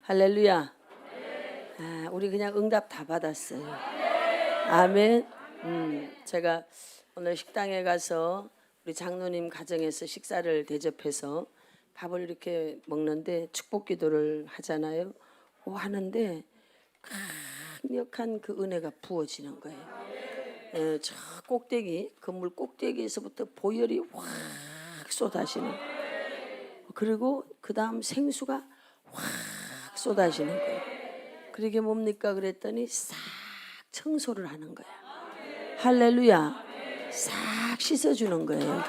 할렐루야. 우리 그냥 응답 다 받았어요. 아멘. 제가 오늘 식당에 가서 우리 장로님 가정에서 식사를 대접해서 밥을 이렇게 먹는데 축복 기도를 하잖아요. 하는데 강력한 그 은혜가 부어지는 거예요. 저 꼭대기, 건물 꼭대기에서부터 보혈이 확 쏟아지는 거예요. 그리고 그 다음 생수가 확 쏟아지는 거예요. 그게 뭡니까 그랬더니 싹 청소를 하는 거야. 할렐루야. 싹 씻어주는 거예요.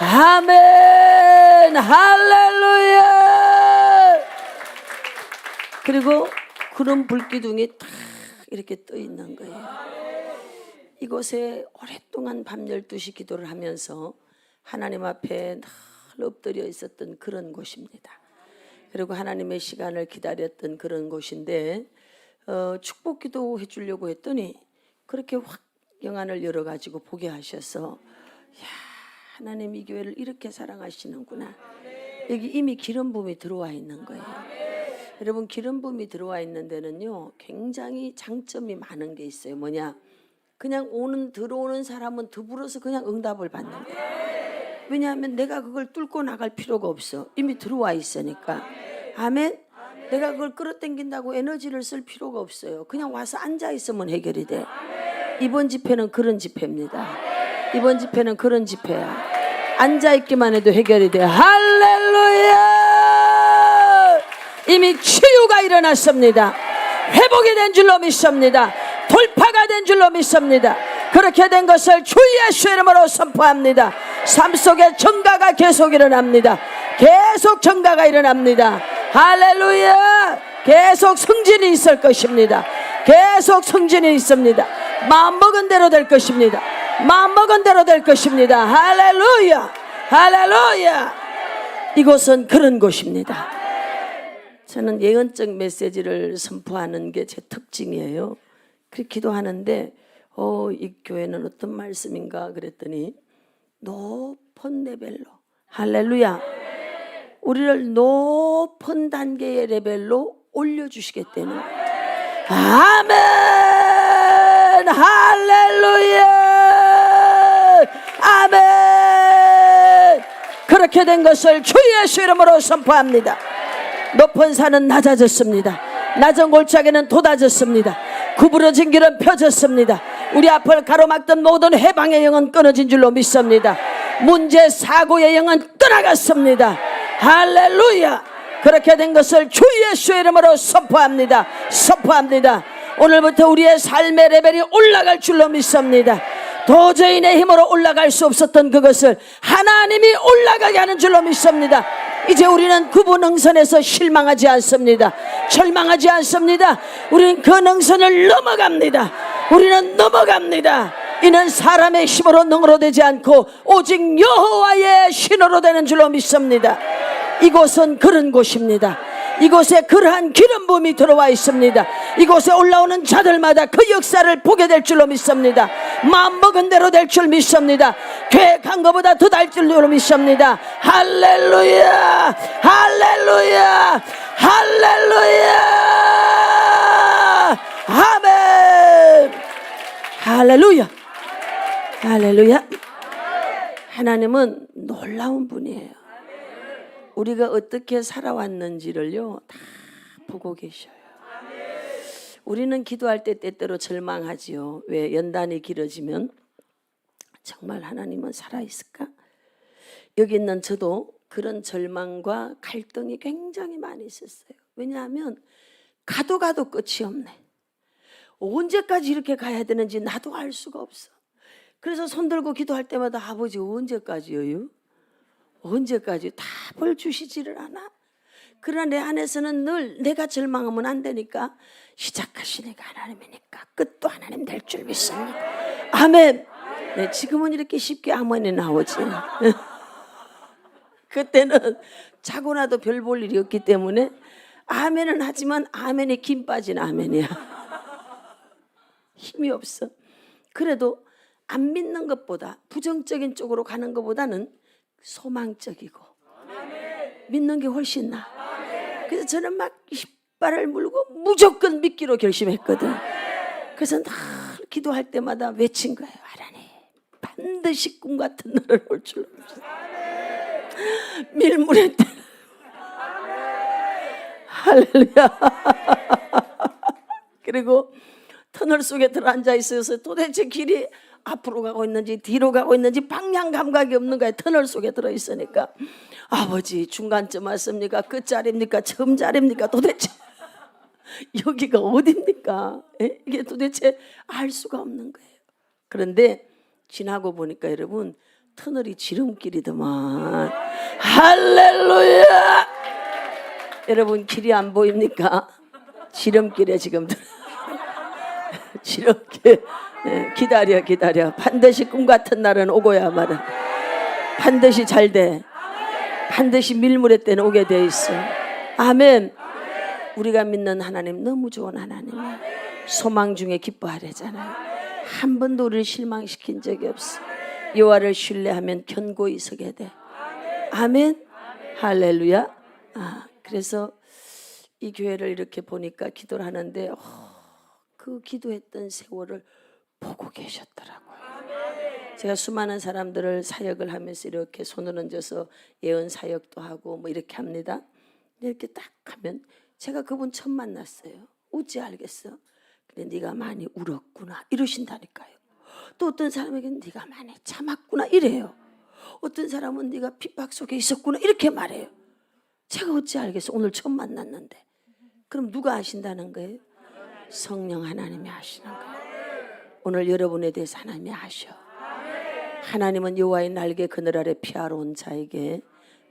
아멘. 할렐루야. 그리고 그런 불기둥이 딱 이렇게 떠 있는 거예요. 이곳에 오랫동안 밤 12시 기도를 하면서 하나님 앞에 늘 엎드려 있었던 그런 곳입니다. 그리고 하나님의 시간을 기다렸던 그런 곳인데 축복 기도 해주려고 했더니 그렇게 확 영안을 열어가지고 보게 하셔서 야, 하나님 이 교회를 이렇게 사랑하시는구나. 여기 이미 기름 부음이 들어와 있는 거예요. 여러분, 기름 부음이 들어와 있는 데는요 굉장히 장점이 많은 게 있어요. 뭐냐, 그냥 들어오는 사람은 더불어서 그냥 응답을 받는 거예요. 왜냐하면 내가 그걸 뚫고 나갈 필요가 없어. 이미 들어와 있으니까. 아멘. 내가 그걸 끌어당긴다고 에너지를 쓸 필요가 없어요. 그냥 와서 앉아 있으면 해결이 돼. 이번 집회는 그런 집회입니다. 이번 집회는 그런 집회야. 앉아 있기만 해도 해결이 돼. 할렐루야. 이미 치유가 일어났습니다. 회복이 된 줄로 믿습니다. 돌파가 된 줄로 믿습니다. 그렇게 된 것을 주 예수 이름으로 선포합니다. 삶 속에 증가가 계속 일어납니다. 계속 증가가 일어납니다. 할렐루야. 계속 승진이 있을 것입니다. 계속 승진이 있습니다. 마음먹은 대로 될 것입니다. 마음먹은 대로 될 것입니다. 할렐루야. 할렐루야. 이곳은 그런 곳입니다. 저는 예언적 메시지를 선포하는 게 제 특징이에요. 그렇게 기도하는데 이 교회는 어떤 말씀인가 그랬더니 높은 레벨로, 할렐루야, 우리를 높은 단계의 레벨로 올려주시겠다는, 아멘. 할렐루야. 아멘. 그렇게 된 것을 주 예수 이름으로 선포합니다. 높은 산은 낮아졌습니다. 낮은 골짜기는 돋아졌습니다. 구부러진 길은 펴졌습니다. 우리 앞을 가로막던 모든 해방의 영은 끊어진 줄로 믿습니다. 문제 사고의 영은 떠나갔습니다. 할렐루야. 그렇게 된 것을 주 예수의 이름으로 선포합니다. 선포합니다. 오늘부터 우리의 삶의 레벨이 올라갈 줄로 믿습니다. 도저히 내 힘으로 올라갈 수 없었던 그것을 하나님이 올라가게 하는 줄로 믿습니다. 이제 우리는 그분 능선에서 실망하지 않습니다. 절망하지 않습니다. 우리는 그 능선을 넘어갑니다. 우리는 넘어갑니다. 이는 사람의 힘으로 능으로 되지 않고 오직 여호와의 신으로 되는 줄로 믿습니다. 이곳은 그런 곳입니다. 이곳에 그러한 기름 부음이 들어와 있습니다. 이곳에 올라오는 자들마다 그 역사를 보게 될 줄로 믿습니다. 마음먹은 대로 될 줄 믿습니다. 계획한 것보다 더 달 줄로 믿습니다. 할렐루야. 할렐루야. 할렐루야. 아멘. 할렐루야. 할렐루야. 하나님은 놀라운 분이에요. 우리가 어떻게 살아왔는지를요 다 보고 계셔요. 우리는 기도할 때 때때로 절망하지요. 왜? 연단이 길어지면 정말 하나님은 살아있을까? 여기 있는 저도 그런 절망과 갈등이 굉장히 많이 있었어요. 왜냐하면 가도 끝이 없네. 언제까지 이렇게 가야 되는지 나도 알 수가 없어. 그래서 손 들고 기도할 때마다 아버지 언제까지요? 언제까지? 답을 주시지를 않아. 그러나 내 안에서는 늘 내가 절망하면 안 되니까 시작하시니까 하나님이니까 끝도 하나님 될 줄 믿습니다. 아멘. 네, 지금은 이렇게 쉽게 아멘이 나오지. 그때는 자고 나도 별 볼 일이 없기 때문에 아멘은 하지만 아멘이 김 빠진 아멘이야. 힘이 없어. 그래도 안 믿는 것보다, 부정적인 쪽으로 가는 것보다는 소망적이고 믿는 게 훨씬 나아. 그래서 저는 막 깃발을 물고 무조건 믿기로 결심했거든. 그래서 늘 기도할 때마다 외친 거예요. 하나님, 반드시 꿈 같은 날은 올 줄 알았어요. 밀물에 때 할렐루야. 그리고 터널 속에 들어앉아 있어서 도대체 길이 앞으로 가고 있는지 뒤로 가고 있는지 방향 감각이 없는 거예요. 터널 속에 들어있으니까. 아버지, 중간쯤 왔습니까? 끝자리입니까? 처음자리입니까? 도대체 여기가 어딥니까? 이게 도대체 알 수가 없는 거예요. 그런데 지나고 보니까 여러분, 터널이 지름길이더만. 할렐루야. 여러분, 길이 안 보입니까? 지름길에 지금 지름길. 기다려. 반드시 꿈 같은 날은 오고야 말아. 반드시 잘 돼. 반드시 밀물의 때는 오게 돼 있어. 아멘. 우리가 믿는 하나님 너무 좋은 하나님이야. 소망 중에 기뻐하래잖아요. 한 번도 우리를 실망시킨 적이 없어. 여호와를 신뢰하면 견고히 서게 돼. 아멘. 할렐루야. 그래서 이 교회를 이렇게 보니까 기도를 하는데 그 기도했던 세월을 보고 계셨더라고요. 제가 수많은 사람들을 사역을 하면서 이렇게 손을 얹어서 예언 사역도 하고 뭐 이렇게 합니다. 이렇게 딱 하면 제가 그분 처음 만났어요. 어찌 알겠어? 근데 네가 많이 울었구나 이러신다니까요. 또 어떤 사람에게는 네가 많이 참았구나 이래요. 어떤 사람은 네가 핍박 속에 있었구나 이렇게 말해요. 제가 어찌 알겠어? 오늘 처음 만났는데. 그럼 누가 아신다는 거예요? 성령 하나님이 아시는 거예요. 오늘 여러분에 대해서 하나님이 아셔. 하나님은 여호와의 날개 그늘 아래 피하러 온 자에게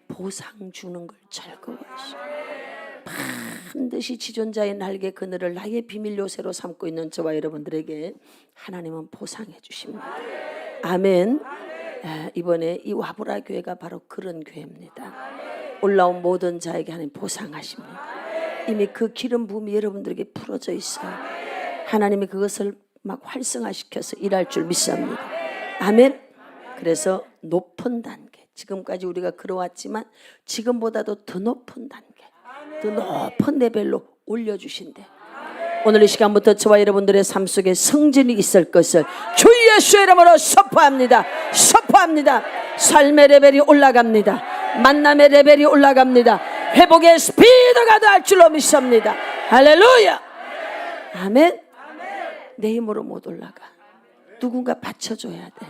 보상 주는 걸 즐거워하셔. 반드시 지존자의 날개 그늘을 나의 비밀 요새로 삼고 있는 저와 여러분들에게 하나님은 보상해 주십니다. 아멘. 이번에 이 와보라 교회가 바로 그런 교회입니다. 올라온 모든 자에게 하나님 보상하십니다. 이미 그 기름 부음이 여러분들에게 풀어져 있어요. 하나님이 그것을 막 활성화시켜서 일할 줄 믿습니다. 아멘. 그래서 높은 단계, 지금까지 우리가 걸어왔지만 지금보다도 더 높은 단계, 더 높은 레벨로 올려주신대. 오늘 이 시간부터 저와 여러분들의 삶 속에 성진이 있을 것을 주 예수의 이름으로 선포합니다. 삶의 레벨이 올라갑니다. 만남의 레벨이 올라갑니다. 회복의 스피드가 더할 줄로 믿습니다. 할렐루야. 아멘. 내 힘으로 못 올라가. 누군가 받쳐줘야 돼.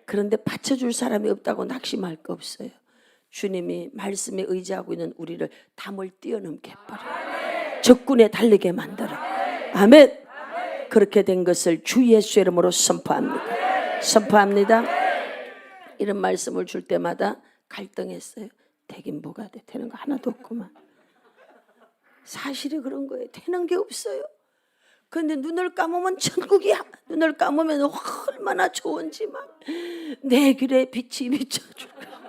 그런데 받쳐줄 사람이 없다고 낙심할 거 없어요. 주님이 말씀에 의지하고 있는 우리를 담을 뛰어넘게 해버려. 적군에 달리게 만들어. 아멘. 그렇게 된 것을 주 예수의 이름으로 선포합니다. 이런 말씀을 줄 때마다 갈등했어요. 되긴 뭐가 돼? 되는 거 하나도 없구만. 사실이 그런 거예요. 되는 게 없어요. 그런데 눈을 감으면 천국이야. 눈을 감으면 얼마나 좋은지 막 내 길에 빛이 비춰줄 거야.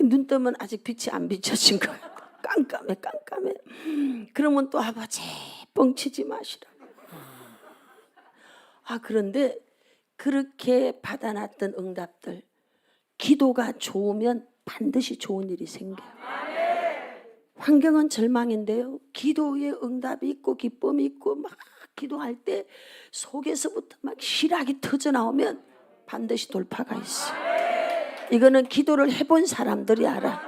눈 뜨면 아직 빛이 안 비춰진 거야. 깜깜해. 그러면 또 아버지 뻥치지 마시라고. 그런데 그렇게 받아놨던 응답들, 기도가 좋으면 반드시 좋은 일이 생겨요. 환경은 절망인데요. 기도의 응답이 있고 기쁨이 있고 막 기도할 때 속에서부터 막 희락이 터져 나오면 반드시 돌파가 있어. 이거는 기도를 해본 사람들이 알아.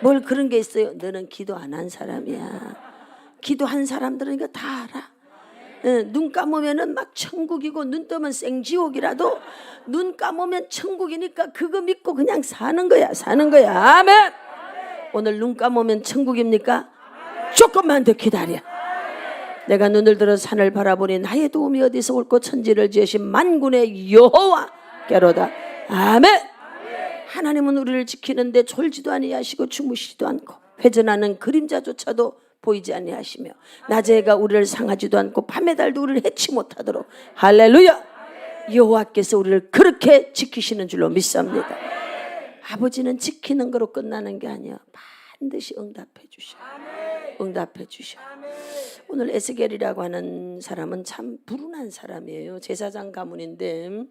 뭘 그런 게 있어요. 너는 기도 안 한 사람이야. 기도한 사람들은 이거 다 알아. 눈 감으면은 막 천국이고 눈 뜨면 생지옥이라도 눈 감으면 천국이니까 그거 믿고 그냥 사는 거야. 아멘. 오늘 눈 감으면 천국입니까? 조금만 더 기다려. 내가 눈을 들어 산을 바라보니 나의 도움이 어디서 올고 천지를 지으신 만군의 여호와께로다. 아멘. 하나님은 우리를 지키는데 졸지도 아니하시고 주무시지도 않고 회전하는 그림자조차도 보이지 아니하시며 낮의 해가 우리를 상하지도 않고 밤의 달도 우리를 해치 못하도록 할렐루야. 여호와께서 우리를 그렇게 지키시는 줄로 믿습니다. 아버지는 지키는 거로 끝나는 게 아니야. 반드시 응답해 주셔. 오늘 에스겔이라고 하는 사람은 참 불운한 사람이에요. 제사장 가문인데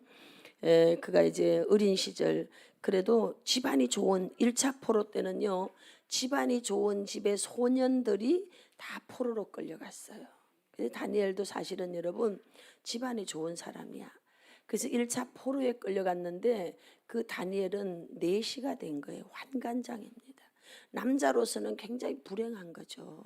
그가 이제 어린 시절 그래도 집안이 좋은 1차 포로 때는요. 집안이 좋은 집의 소년들이 다 포로로 끌려갔어요. 근데 다니엘도 사실은 여러분 집안이 좋은 사람이야. 그래서 1차 포로에 끌려갔는데 그 다니엘은 내시가 된 거예요. 환관장입니다. 남자로서는 굉장히 불행한 거죠.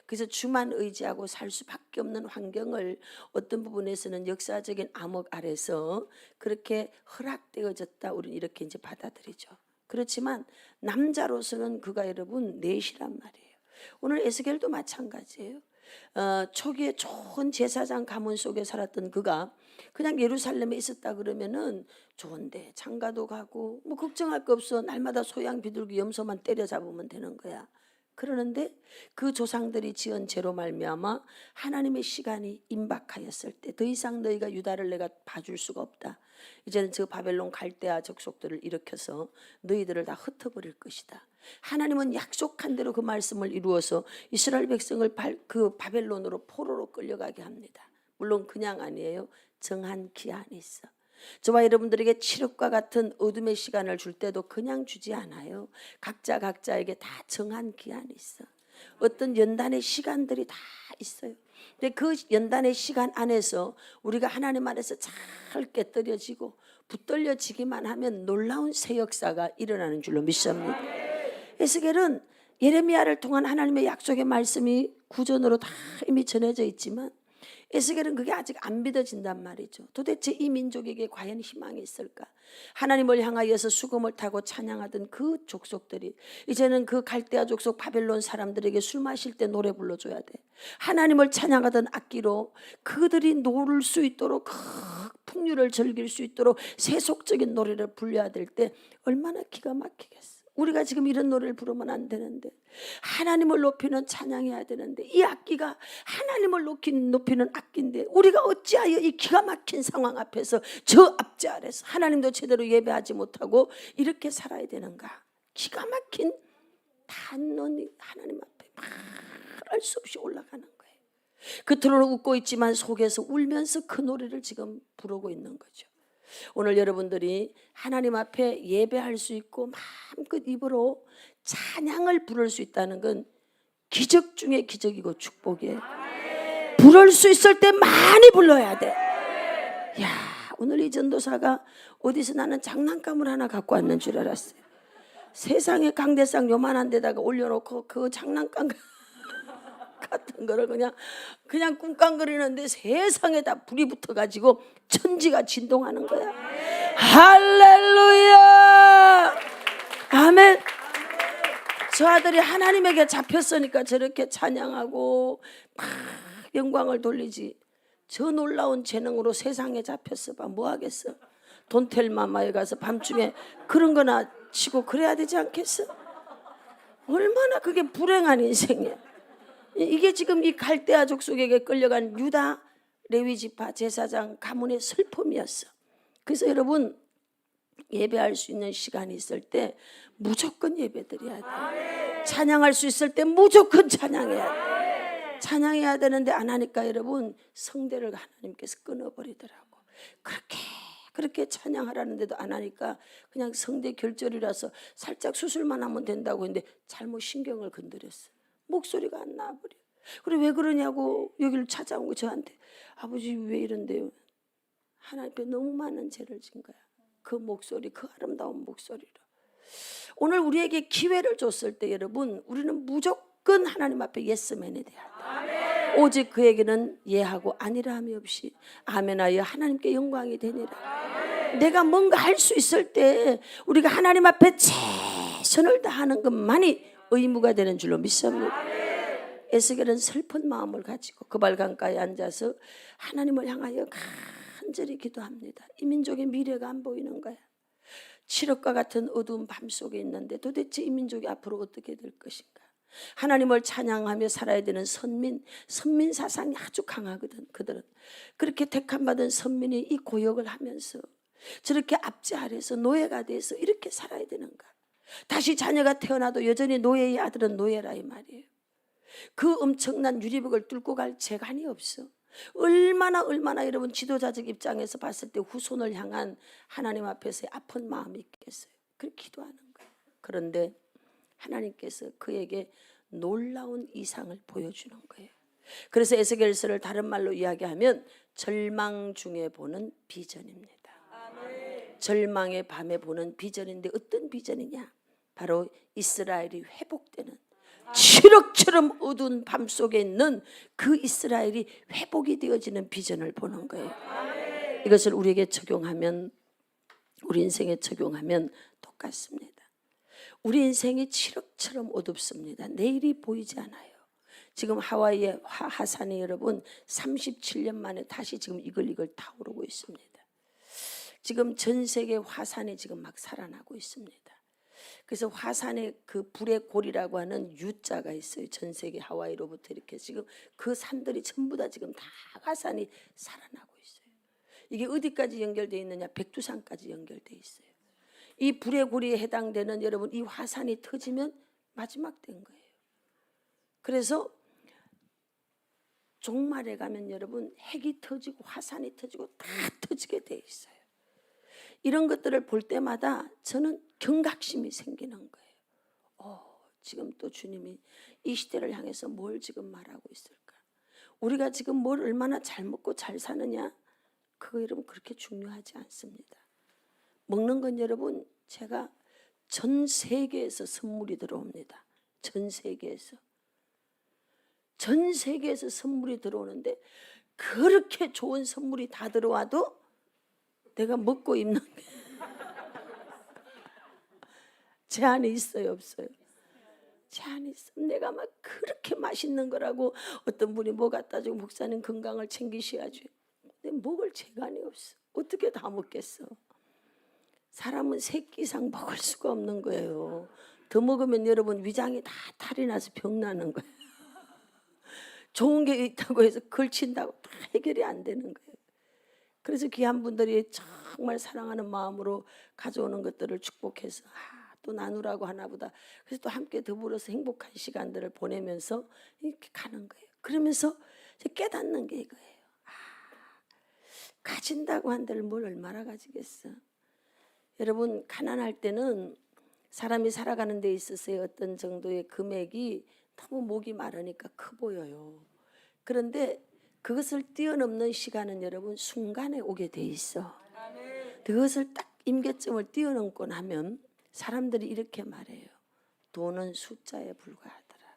그래서 주만 의지하고 살 수밖에 없는 환경을 어떤 부분에서는 역사적인 암흑 아래서 그렇게 허락되어졌다. 우리는 이렇게 이제 받아들이죠. 그렇지만 남자로서는 그가 여러분 내시란 말이에요. 오늘 에스겔도 마찬가지예요. 초기에 좋은 제사장 가문 속에 살았던 그가 그냥 예루살렘에 있었다 그러면은 좋은데 장가도 가고 뭐 걱정할 거 없어. 날마다 소양 비둘기 염소만 때려잡으면 되는 거야. 그러는데 그 조상들이 지은 죄로 말미암아 하나님의 시간이 임박하였을 때 더 이상 너희가 유다를 내가 봐줄 수가 없다. 이제는 저 바벨론 갈대아 족속들을 일으켜서 너희들을 다 흩어버릴 것이다. 하나님은 약속한 대로 그 말씀을 이루어서 이스라엘 백성을 그 바벨론으로 포로로 끌려가게 합니다. 물론 그냥 아니에요. 정한 기한이 있어. 저와 여러분들에게 칠흑과 같은 어둠의 시간을 줄 때도 그냥 주지 않아요. 각자에게 다 정한 기한이 있어. 어떤 연단의 시간들이 다 있어요. 근데 그 연단의 시간 안에서 우리가 하나님 안에서 잘 깨뜨려지고 붙들려지기만 하면 놀라운 새 역사가 일어나는 줄로 믿습니다. 에스겔은 예레미야를 통한 하나님의 약속의 말씀이 구전으로 다 이미 전해져 있지만 에스겔은 그게 아직 안 믿어진단 말이죠. 도대체 이 민족에게 과연 희망이 있을까? 하나님을 향하여서 수금을 타고 찬양하던 그 족속들이 이제는 그 갈대아 족속 바벨론 사람들에게 술 마실 때 노래 불러줘야 돼. 하나님을 찬양하던 악기로 그들이 노를 수 있도록 그 풍류를 즐길 수 있도록 세속적인 노래를 불러야 될 때 얼마나 기가 막히겠어. 우리가 지금 이런 노래를 부르면 안 되는데 하나님을 높이는 찬양해야 되는데 이 악기가 하나님을 높이는 악기인데 우리가 어찌하여 이 기가 막힌 상황 앞에서 저 앞제 아래서 하나님도 제대로 예배하지 못하고 이렇게 살아야 되는가. 기가 막힌 단론이 하나님 앞에 말할 수 없이 올라가는 거예요. 겉으로는 웃고 있지만 속에서 울면서 그 노래를 지금 부르고 있는 거죠. 오늘 여러분들이 하나님 앞에 예배할 수 있고 마음껏 입으로 찬양을 부를 수 있다는 건 기적 중에 기적이고 축복이에요. 부를 수 있을 때 많이 불러야 돼. 야, 오늘 이 전도사가 어디서 나는 장난감을 하나 갖고 왔는 줄 알았어요. 세상에 강대상 요만한 데다가 올려놓고 그 장난감 같은 거를 그냥 꿍깡거리는데 세상에 다 불이 붙어가지고 천지가 진동하는 거야. 할렐루야, 아멘. 저 아들이 하나님에게 잡혔으니까 저렇게 찬양하고 막 영광을 돌리지. 저 놀라운 재능으로 세상에 잡혔어 봐. 뭐 하겠어? 돈텔마마에 가서 밤중에 그런 거나 치고 그래야 되지 않겠어? 얼마나 그게 불행한 인생이야. 이게 지금 이 갈대아 족속에게 끌려간 유다 레위지파 제사장 가문의 슬픔이었어. 그래서 여러분 예배할 수 있는 시간이 있을 때 무조건 예배드려야 돼. 찬양할 수 있을 때 무조건 찬양해야 돼. 찬양해야 되는데 안 하니까 여러분 성대를 하나님께서 끊어버리더라고. 그렇게 찬양하라는데도 안 하니까 그냥 성대 결절이라서 살짝 수술만 하면 된다고 했는데 잘못 신경을 건드렸어. 목소리가 안 나와버려. 그래 왜 그러냐고 여기를 찾아온 거 저한테. 아버지 왜 이런데요? 하나님 앞에 너무 많은 죄를 진 거야. 그 목소리, 그 아름다운 목소리로. 오늘 우리에게 기회를 줬을 때 여러분 우리는 무조건 하나님 앞에 예스맨이 돼야 돼. 오직 그에게는 예하고 아니라 함이 없이 아멘하여 하나님께 영광이 되니라. 내가 뭔가 할 수 있을 때 우리가 하나님 앞에 최선을 다하는 것만이 의무가 되는 줄로 믿습니다. 에스겔은 슬픈 마음을 가지고 그발강가에 앉아서 하나님을 향하여 간절히 기도합니다. 이 민족의 미래가 안 보이는 거야. 칠흑과 같은 어두운 밤 속에 있는데 도대체 이 민족이 앞으로 어떻게 될 것인가. 하나님을 찬양하며 살아야 되는 선민 사상이 아주 강하거든. 그들은 그렇게 택함받은 선민이 이 고역을 하면서 저렇게 압제 아래서 노예가 돼서 이렇게 살아야 되는가. 다시 자녀가 태어나도 여전히 노예의 아들은 노예라 이 말이에요. 그 엄청난 유리벽을 뚫고 갈 재간이 없어. 얼마나 여러분 지도자적 입장에서 봤을 때 후손을 향한 하나님 앞에서의 아픈 마음이 있겠어요. 그렇게 기도하는 거예요. 그런데 하나님께서 그에게 놀라운 이상을 보여주는 거예요. 그래서 에스겔서를 다른 말로 이야기하면 절망 중에 보는 비전입니다. 절망의 밤에 보는 비전인데 어떤 비전이냐? 바로 이스라엘이 회복되는, 칠흑처럼 어두운 밤 속에 있는 그 이스라엘이 회복이 되어지는 비전을 보는 거예요. 이것을 우리에게 적용하면, 우리 인생에 적용하면 똑같습니다. 우리 인생이 칠흑처럼 어둡습니다. 내일이 보이지 않아요. 지금 하와이의 하산이 여러분 37년 만에 다시 지금 이글이글 타오르고 있습니다. 지금 전 세계 화산이 지금 막 살아나고 있습니다. 그래서 화산에 그 불의 골이라고 하는 U자가 있어요. 전 세계 하와이로부터 이렇게 지금 그 산들이 전부 다 지금 다 화산이 살아나고 있어요. 이게 어디까지 연결되어 있느냐? 백두산까지 연결되어 있어요. 이 불의 골에 해당되는 여러분 이 화산이 터지면 마지막 된 거예요. 그래서 종말에 가면 여러분 핵이 터지고 화산이 터지고 다 터지게 돼 있어요. 이런 것들을 볼 때마다 저는 경각심이 생기는 거예요. 지금 또 주님이 이 시대를 향해서 뭘 지금 말하고 있을까? 우리가 지금 뭘 얼마나 잘 먹고 잘 사느냐? 그거 여러분 그렇게 중요하지 않습니다. 먹는 건 여러분 제가 전 세계에서 선물이 들어옵니다. 전 세계에서 선물이 들어오는데 그렇게 좋은 선물이 다 들어와도 내가 먹고 입는 게 제 안에 있어요, 없어요? 제 안에 있어. 내가 막 그렇게 맛있는 거라고 어떤 분이 뭐 갖다 주고 목사님 건강을 챙기셔야지. 근데 먹을 재간이 없어. 어떻게 다 먹겠어? 사람은 3끼 이상 먹을 수가 없는 거예요. 더 먹으면 여러분 위장이 다 탈이 나서 병 나는 거예요. 좋은 게 있다고 해서 걸친다고 다 해결이 안 되는 거예요. 그래서 귀한 분들이 정말 사랑하는 마음으로 가져오는 것들을 축복해서 또 나누라고 하나 보다. 그래서 또 함께 더불어서 행복한 시간들을 보내면서 이렇게 가는 거예요. 그러면서 깨닫는 게 이거예요. 가진다고 한들 뭘 얼마나 가지겠어. 여러분 가난할 때는 사람이 살아가는 데 있어서의 어떤 정도의 금액이 너무 목이 마르니까 커 보여요. 그런데 그것을 뛰어넘는 시간은 여러분 순간에 오게 돼 있어. 그것을 딱 임계점을 뛰어넘고 나면 사람들이 이렇게 말해요. 돈은 숫자에 불과하더라.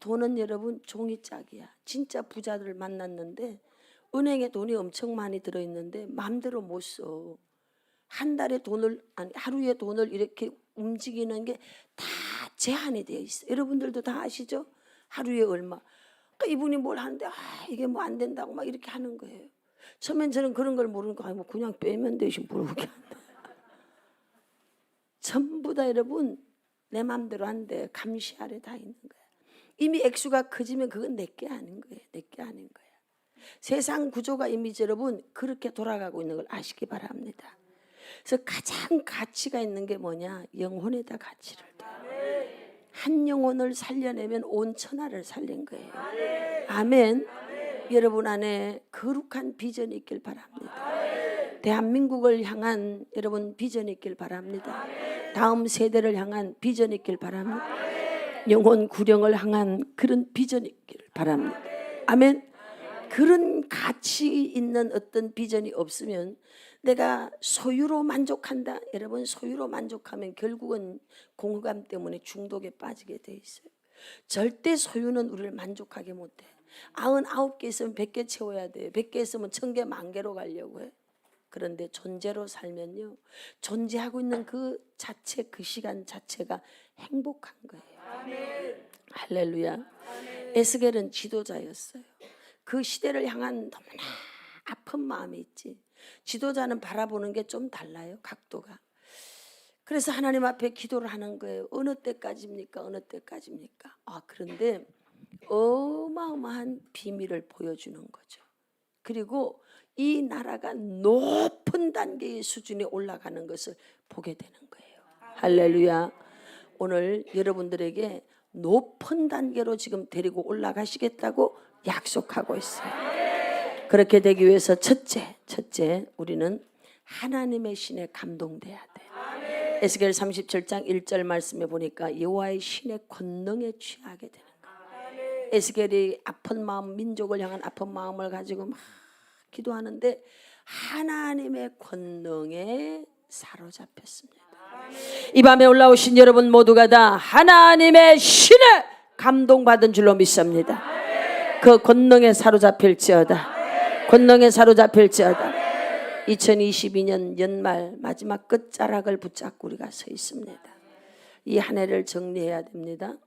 돈은 여러분 종이짝이야. 진짜 부자들을 만났는데 은행에 돈이 엄청 많이 들어있는데 마음대로 못 써. 한 달에 돈을, 아니 하루에 돈을 이렇게 움직이는 게 다 제한이 되어 있어. 여러분들도 다 아시죠? 하루에 얼마. 그러니까 이분이 뭘 하는데 이게 뭐 안 된다고 막 이렇게 하는 거예요. 처음엔 저는 그런 걸 모르니까 뭐 그냥 빼면 되지 뭘 그렇게 한다. 전부 다 여러분 내 마음대로 한데 감시 아래 다 있는 거야. 이미 액수가 커지면 그건 내게 아닌 거예요. 내게 아닌 거야. 세상 구조가 이미 여러분 그렇게 돌아가고 있는 걸 아시기 바랍니다. 그래서 가장 가치가 있는 게 뭐냐? 영혼에다 가치를 둬. 한 영혼을 살려내면 온 천하를 살린 거예요. 아멘. 여러분 안에 거룩한 비전이 있길 바랍니다. 대한민국을 향한 여러분 비전이 있길 바랍니다. 다음 세대를 향한 비전이 있길 바랍니다. 영혼 구령을 향한 그런 비전이 있길 바랍니다. 아멘. 그런 가치 있는 어떤 비전이 없으면 내가 소유로 만족한다. 여러분 소유로 만족하면 결국은 공허감 때문에 중독에 빠지게 돼 있어요. 절대 소유는 우리를 만족하게 못해. 99개 있으면 100개 채워야 돼요. 100개 있으면 1000개, 10,000개로 가려고 해. 그런데 존재로 살면요. 존재하고 있는 그 자체, 그 시간 자체가 행복한 거예요. 아멘. 할렐루야. 아멘. 에스겔은 지도자였어요. 그 시대를 향한 너무나 아픈 마음이 있지. 지도자는 바라보는 게 좀 달라요. 각도가. 그래서 하나님 앞에 기도를 하는 거예요. 어느 때까지입니까? 어느 때까지입니까? 그런데 어마어마한 비밀을 보여주는 거죠. 그리고 이 나라가 높은 단계의 수준에 올라가는 것을 보게 되는 거예요. 할렐루야. 오늘 여러분들에게 높은 단계로 지금 데리고 올라가시겠다고 약속하고 있어요. 그렇게 되기 위해서 첫째 우리는 하나님의 신에 감동돼야 돼. 에스겔 37장 1절 말씀에 보니까 여호와의 신의 권능에 취하게 되는 거예요. 에스겔이 아픈 마음, 민족을 향한 아픈 마음을 가지고 막 기도하는데 하나님의 권능에 사로잡혔습니다. 이 밤에 올라오신 여러분 모두가 다 하나님의 신에 감동받은 줄로 믿습니다. 그 권능에 사로잡힐지어다. 권능에 사로잡힐지어다. 2022년 연말 마지막 끝자락을 붙잡고 우리가 서 있습니다. 이 한 해를 정리해야 됩니다.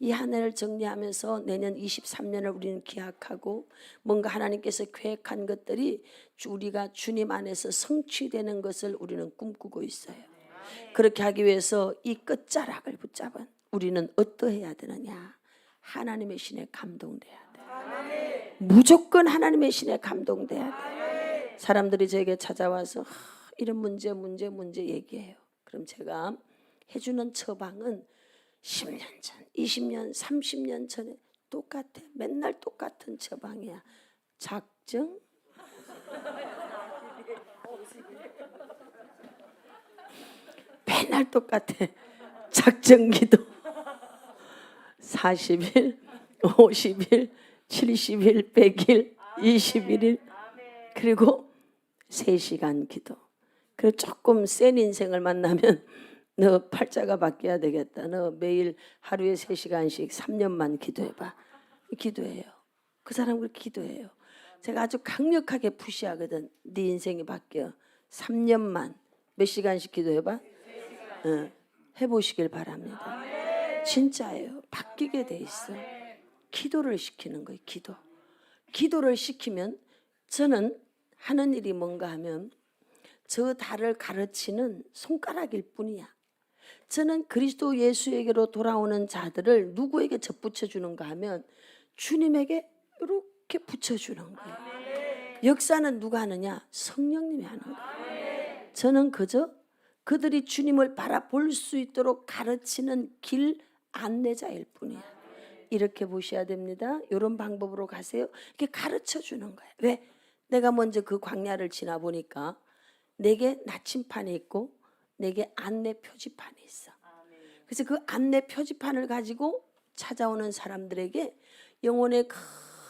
이 한 해를 정리하면서 내년 23년을 우리는 기약하고 뭔가 하나님께서 계획한 것들이 우리가 주님 안에서 성취되는 것을 우리는 꿈꾸고 있어요. 그렇게 하기 위해서 이 끝자락을 붙잡은 우리는 어떠해야 되느냐? 하나님의 신에 감동돼야 돼. 무조건 하나님의 신에 감동돼야 돼. 사람들이 저에게 찾아와서 이런 문제 얘기해요. 그럼 제가 해주는 처방은 10년 전, 20년, 30년 전에 똑같아. 맨날 똑같은 처방이야. 작정? 맨날 똑같아. 작정기도 40일, 50일, 70일, 100일, 21일 그리고 3시간 기도. 그리고 조금 센 인생을 만나면 너 팔자가 바뀌어야 되겠다. 너 매일 하루에 3시간씩 3년만 기도해봐. 기도해요. 그 사람 그렇게 기도해요. 제가 아주 강력하게 푸시하거든. 네 인생이 바뀌어. 3년만 몇 시간씩 기도해봐. 해보시길 바랍니다. 진짜예요. 바뀌게 돼 있어. 기도를 시키는 거예요. 기도를 시키면 저는 하는 일이 뭔가 하면 저 달을 가르치는 손가락일 뿐이야. 저는 그리스도 예수에게로 돌아오는 자들을 누구에게 접붙여주는가 하면 주님에게 이렇게 붙여주는 거예요. 역사는 누가 하느냐? 성령님이 하는 거예요. 저는 그저 그들이 주님을 바라볼 수 있도록 가르치는 길 안내자일 뿐이야. 이렇게 보셔야 됩니다. 이런 방법으로 가세요. 이렇게 가르쳐주는 거예요. 왜? 내가 먼저 그 광야를 지나보니까 내게 나침판이 있고 내게 안내 표지판이 있어. 그래서 그 안내 표지판을 가지고 찾아오는 사람들에게 영혼의 그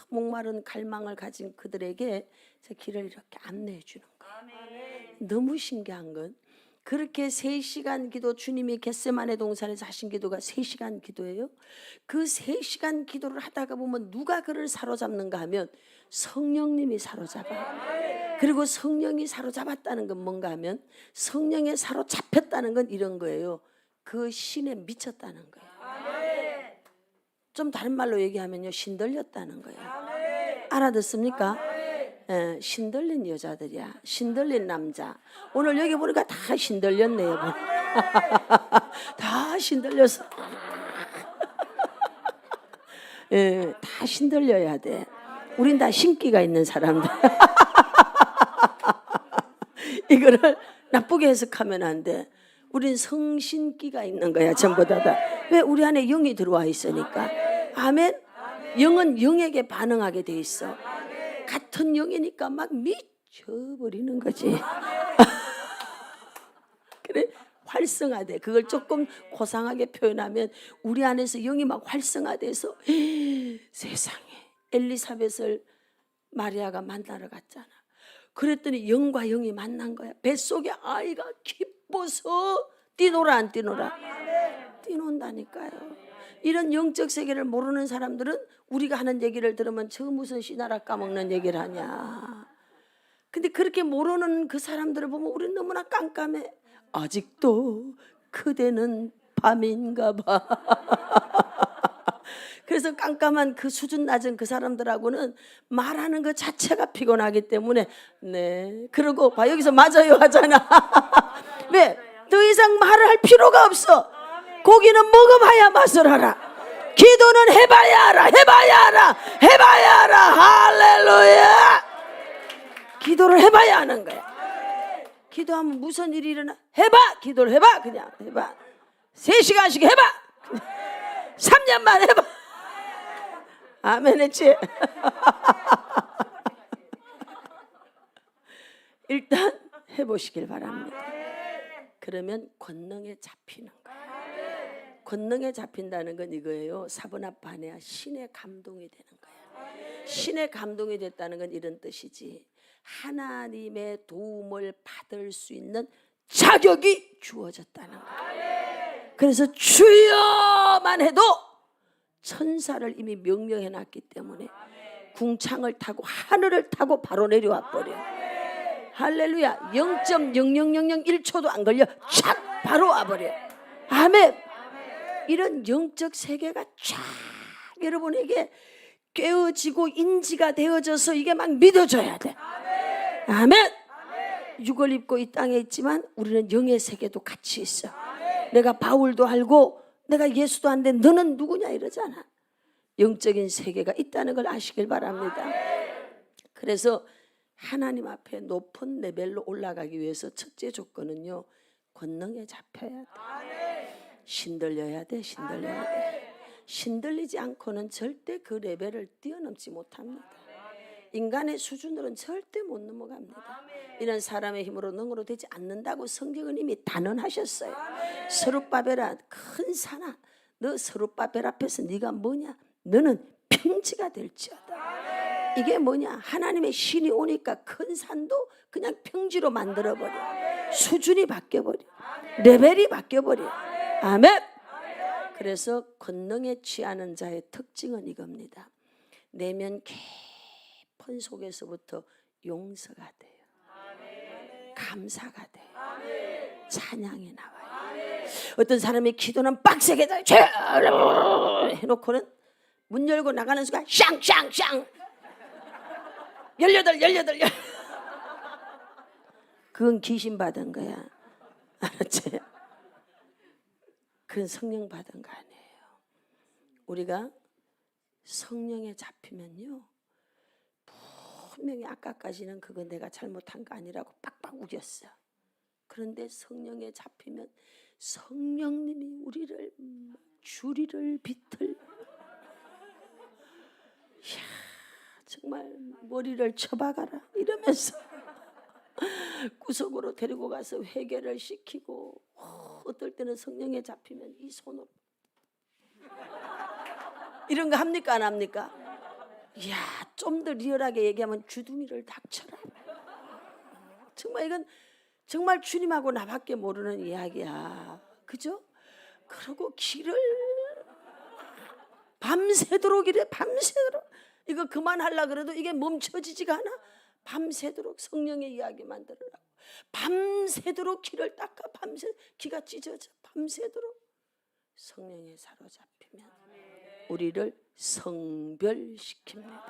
목마른 갈망을 가진 그들에게 저 길을 이렇게 안내해 주는 거예요. 너무 신기한 건 그렇게 3시간 기도, 주님이 겟세마네 동산에서 하신 기도가 3시간 기도예요. 그 3시간 기도를 하다가 보면 누가 그를 사로잡는가 하면 성령님이 사로잡아요. 그리고 성령이 사로잡았다는 건 뭔가 하면 성령에 사로잡혔다는 건 이런 거예요. 그 신에 미쳤다는 거예요. 좀 다른 말로 얘기하면요, 신들렸다는 거예요. 알아듣습니까? 신들린 여자들이야. 신들린 남자. 오늘 여기 보니까 다 신들렸네요. 다 신들렸어. 다 신들려야 돼. 우린 다 신기가 있는 사람들. 이거를 나쁘게 해석하면 안 돼. 우린 성신기가 있는 거야. 전부 다. 왜? 우리 안에 영이 들어와 있으니까. 아멘. 영은 영에게 반응하게 돼 있어. 같은 영이니까 막 미쳐버리는 거지. 그래, 활성화돼. 그걸 조금 고상하게 표현하면 우리 안에서 영이 막 활성화돼서 세상에 엘리사벳을 마리아가 만나러 갔잖아. 그랬더니 영과 영이 만난 거야. 뱃속에 아이가 기뻐서 뛰노라 안 뛰노라? 뛰논다니까요. 이런 영적 세계를 모르는 사람들은 우리가 하는 얘기를 들으면 저 무슨 씨나라 까먹는 얘기를 하냐. 근데 그렇게 모르는 그 사람들을 보면 우리는 너무나 깜깜해. 아직도 그대는 밤인가 봐. 그래서 깜깜한 그 수준 낮은 그 사람들하고는 말하는 것 자체가 피곤하기 때문에 네 그러고 봐 여기서 맞아요 하잖아. 왜? 더 이상 말을 할 필요가 없어. 고기는 먹어봐야 맛을 알아. 기도는 해봐야 알아. 해봐야 알아. 할렐루야. 기도를 해봐야 하는 거야. 기도하면 무슨 일이 일어나? 해봐. 기도를 해봐. 그냥 해봐. 3시간씩 해봐. 3년만 해봐. 아멘 했지? 일단 해보시길 바랍니다. 그러면 권능에 잡히는 거예요. 권능에 잡힌다는 건 이거예요. 사브나파네아, 신의 감동이 되는 거예요. 신의 감동이 됐다는 건 이런 뜻이지. 하나님의 도움을 받을 수 있는 자격이 주어졌다는 거예요. 그래서 주여만 해도 천사를 이미 명령해 놨기 때문에 궁창을 타고 하늘을 타고 바로 내려와 버려. 할렐루야. 0.00001초도 안 걸려 촥 바로 와버려. 아멘. 이런 영적 세계가 쫙 여러분에게 깨어지고 인지가 되어져서 이게 막 믿어져야 돼. 아멘. 육을 입고 이 땅에 있지만 우리는 영의 세계도 같이 있어. 내가 바울도 알고 내가 예수도 안돼 너는 누구냐 이러잖아. 영적인 세계가 있다는 걸 아시길 바랍니다. 그래서 하나님 앞에 높은 레벨로 올라가기 위해서 첫째 조건은요, 권능에 잡혀야 돼. 신들려야 돼. 신들려야 돼. 신들리지 않고는 절대 그 레벨을 뛰어넘지 못합니다. 인간의 수준으로는 절대 못 넘어갑니다. 이런 사람의 힘으로 능으로 되지 않는다고 성경은 이미 단언하셨어요. 스룹바벨아, 큰 산아, 너 스룹바벨 앞에서 네가 뭐냐? 너는 평지가 될지어다. 이게 뭐냐? 하나님의 신이 오니까 큰 산도 그냥 평지로 만들어버려. 수준이 바뀌어버려. 레벨이 바뀌어버려. 아멘. 그래서 권능에 취하는 자의 특징은 이겁니다. 내면 깊은 속에서부터 용서가 돼요. 감사가 돼요. 찬양이 나와요. 어떤 사람이 기도는 빡세게 해놓고는 문 열고 나가는 순간 샹샹샹 18 그건 귀신 받은 거야. 알았지? 그건 성령 받은 거 아니에요. 우리가 성령에 잡히면요, 분명히 아까까지는 그건 내가 잘못한 거 아니라고 빡빡 우겼어. 그런데 성령에 잡히면 성령님이 우리를 주리를 비틀, 이야, 정말 머리를 쳐박아라 이러면서 구석으로 데리고 가서 회개를 시키고, 어떨 때는 성령에 잡히면 이 손으로 이런 거 합니까 안 합니까? 이야, 좀 더 리얼하게 얘기하면 주둥이를 닥쳐라. 정말 이건 정말 주님하고 나밖에 모르는 이야기야. 그죠? 그러고 길을 밤새도록 이래. 밤새도록 이거 그만하려고 그래도 이게 멈춰지지가 않아. 밤새도록 성령의 이야기만 들으라고. 밤새도록 길을 닦아. 밤새 기가 찢어져. 밤새도록 성령에 사로잡히면 우리를 성별시킵니다.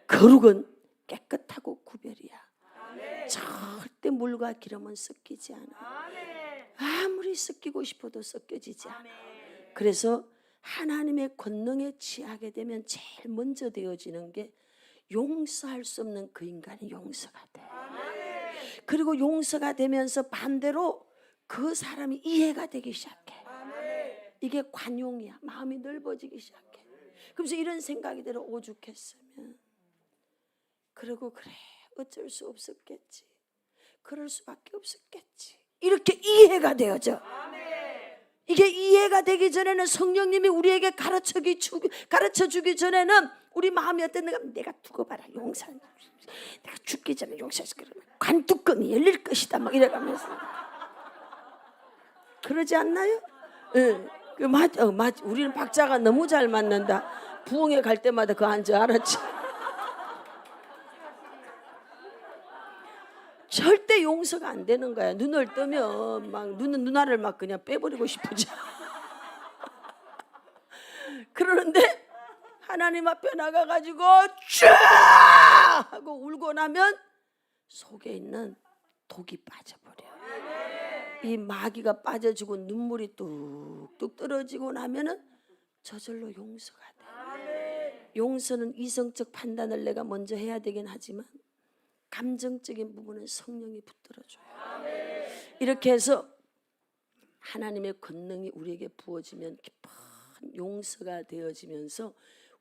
거룩은 깨끗하고 구별이야. 절대 물과 기름은 섞이지 않아. 아무리 섞이고 싶어도 섞여지지 않아. 그래서 하나님의 권능에 취하게 되면 제일 먼저 되어지는 게 용서할 수 없는 그 인간이 용서가 돼. 그리고 용서가 되면서 반대로 그 사람이 이해가 되기 시작해. 이게 관용이야. 마음이 넓어지기 시작해. 그래서 이런 생각이 들어. 오죽했으면. 그러고 그래, 어쩔 수 없었겠지. 그럴 수밖에 없었겠지. 이렇게 이해가 되어져. 이게 이해가 되기 전에는 성령님이 우리에게 가르쳐 주기 전에는 우리 마음이 어땠는가? 내가 두고 봐라. 용서. 내가 죽기 전에 용서해서 그러면 관뚜껑이 열릴 것이다. 막 이래가면서. 그러지 않나요? 응. 맞아. 우리는 박자가 너무 잘 맞는다. 부흥회 갈 때마다 그거 한 줄 알았지. 절대 용서가 안 되는 거야. 눈을 뜨면 막 누나를 막 그냥 빼버리고 싶어져. 그러는데 하나님 앞에 나가가지고 쫙 하고 울고 나면 속에 있는 독이 빠져버려. 이 마귀가 빠져지고 눈물이 뚝뚝 떨어지고 나면은 저절로 용서가 돼. 용서는 이성적 판단을 내가 먼저 해야 되긴 하지만 감정적인 부분은 성령이 붙들어줘요. 이렇게 해서 하나님의 권능이 우리에게 부어지면 깊은 용서가 되어지면서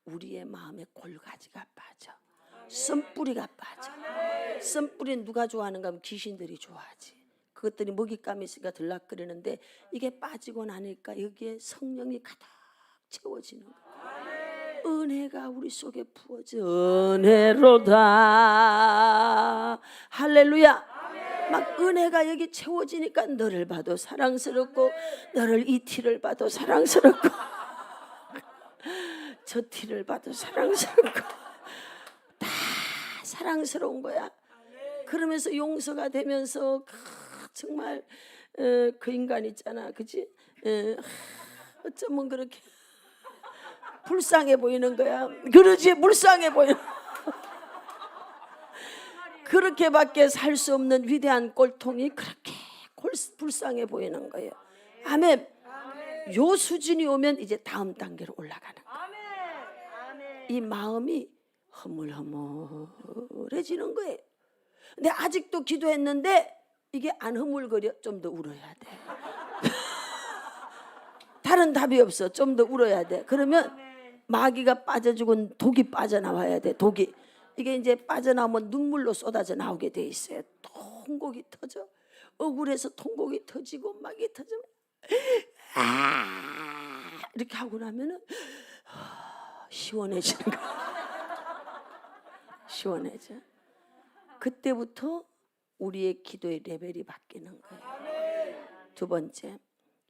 우리의 마음에 골가지가 빠져. 썬뿌리가 빠져. 썬뿌리는 누가 좋아하는가 하면 귀신들이 좋아하지. 그것들이 먹잇감이 있으니까 들락거리는데 이게 빠지고 나니까 여기에 성령이 가득 채워지는 거예요. 은혜가 우리 속에 부어져. 은혜로다. 할렐루야. 막 은혜가 여기 채워지니까 너를 봐도 사랑스럽고, 너를 이 티를 봐도 사랑스럽고, 저 티를 봐도 사랑스럽고, 다 사랑스러운 거야. 그러면서 용서가 되면서 정말 그 인간 있잖아, 그지? 어쩌면 그렇게 불쌍해 보이는 거야. 그러지, 불쌍해 보여. 그렇게밖에 살 수 없는 위대한 꼴통이 그렇게 불쌍해 보이는 거예요. 아멘. 요 수준이 오면 이제 다음 단계로 올라가는 거예요. 이 마음이 허물허물해지는 거예요. 근데 아직도 기도했는데 이게 안 허물거려. 좀 더 울어야 돼. 다른 답이 없어. 좀 더 울어야 돼. 그러면 마귀가 빠져 죽은 독이 빠져나와야 돼. 독이. 이게 이제 빠져나오면 눈물로 쏟아져 나오게 돼 있어요. 통곡이 터져. 억울해서 통곡이 터지고 막이 터지면 이렇게 하고 나면은 시원해지는 거야. 시원해져. 그때부터 우리의 기도의 레벨이 바뀌는 거예요. 두 번째,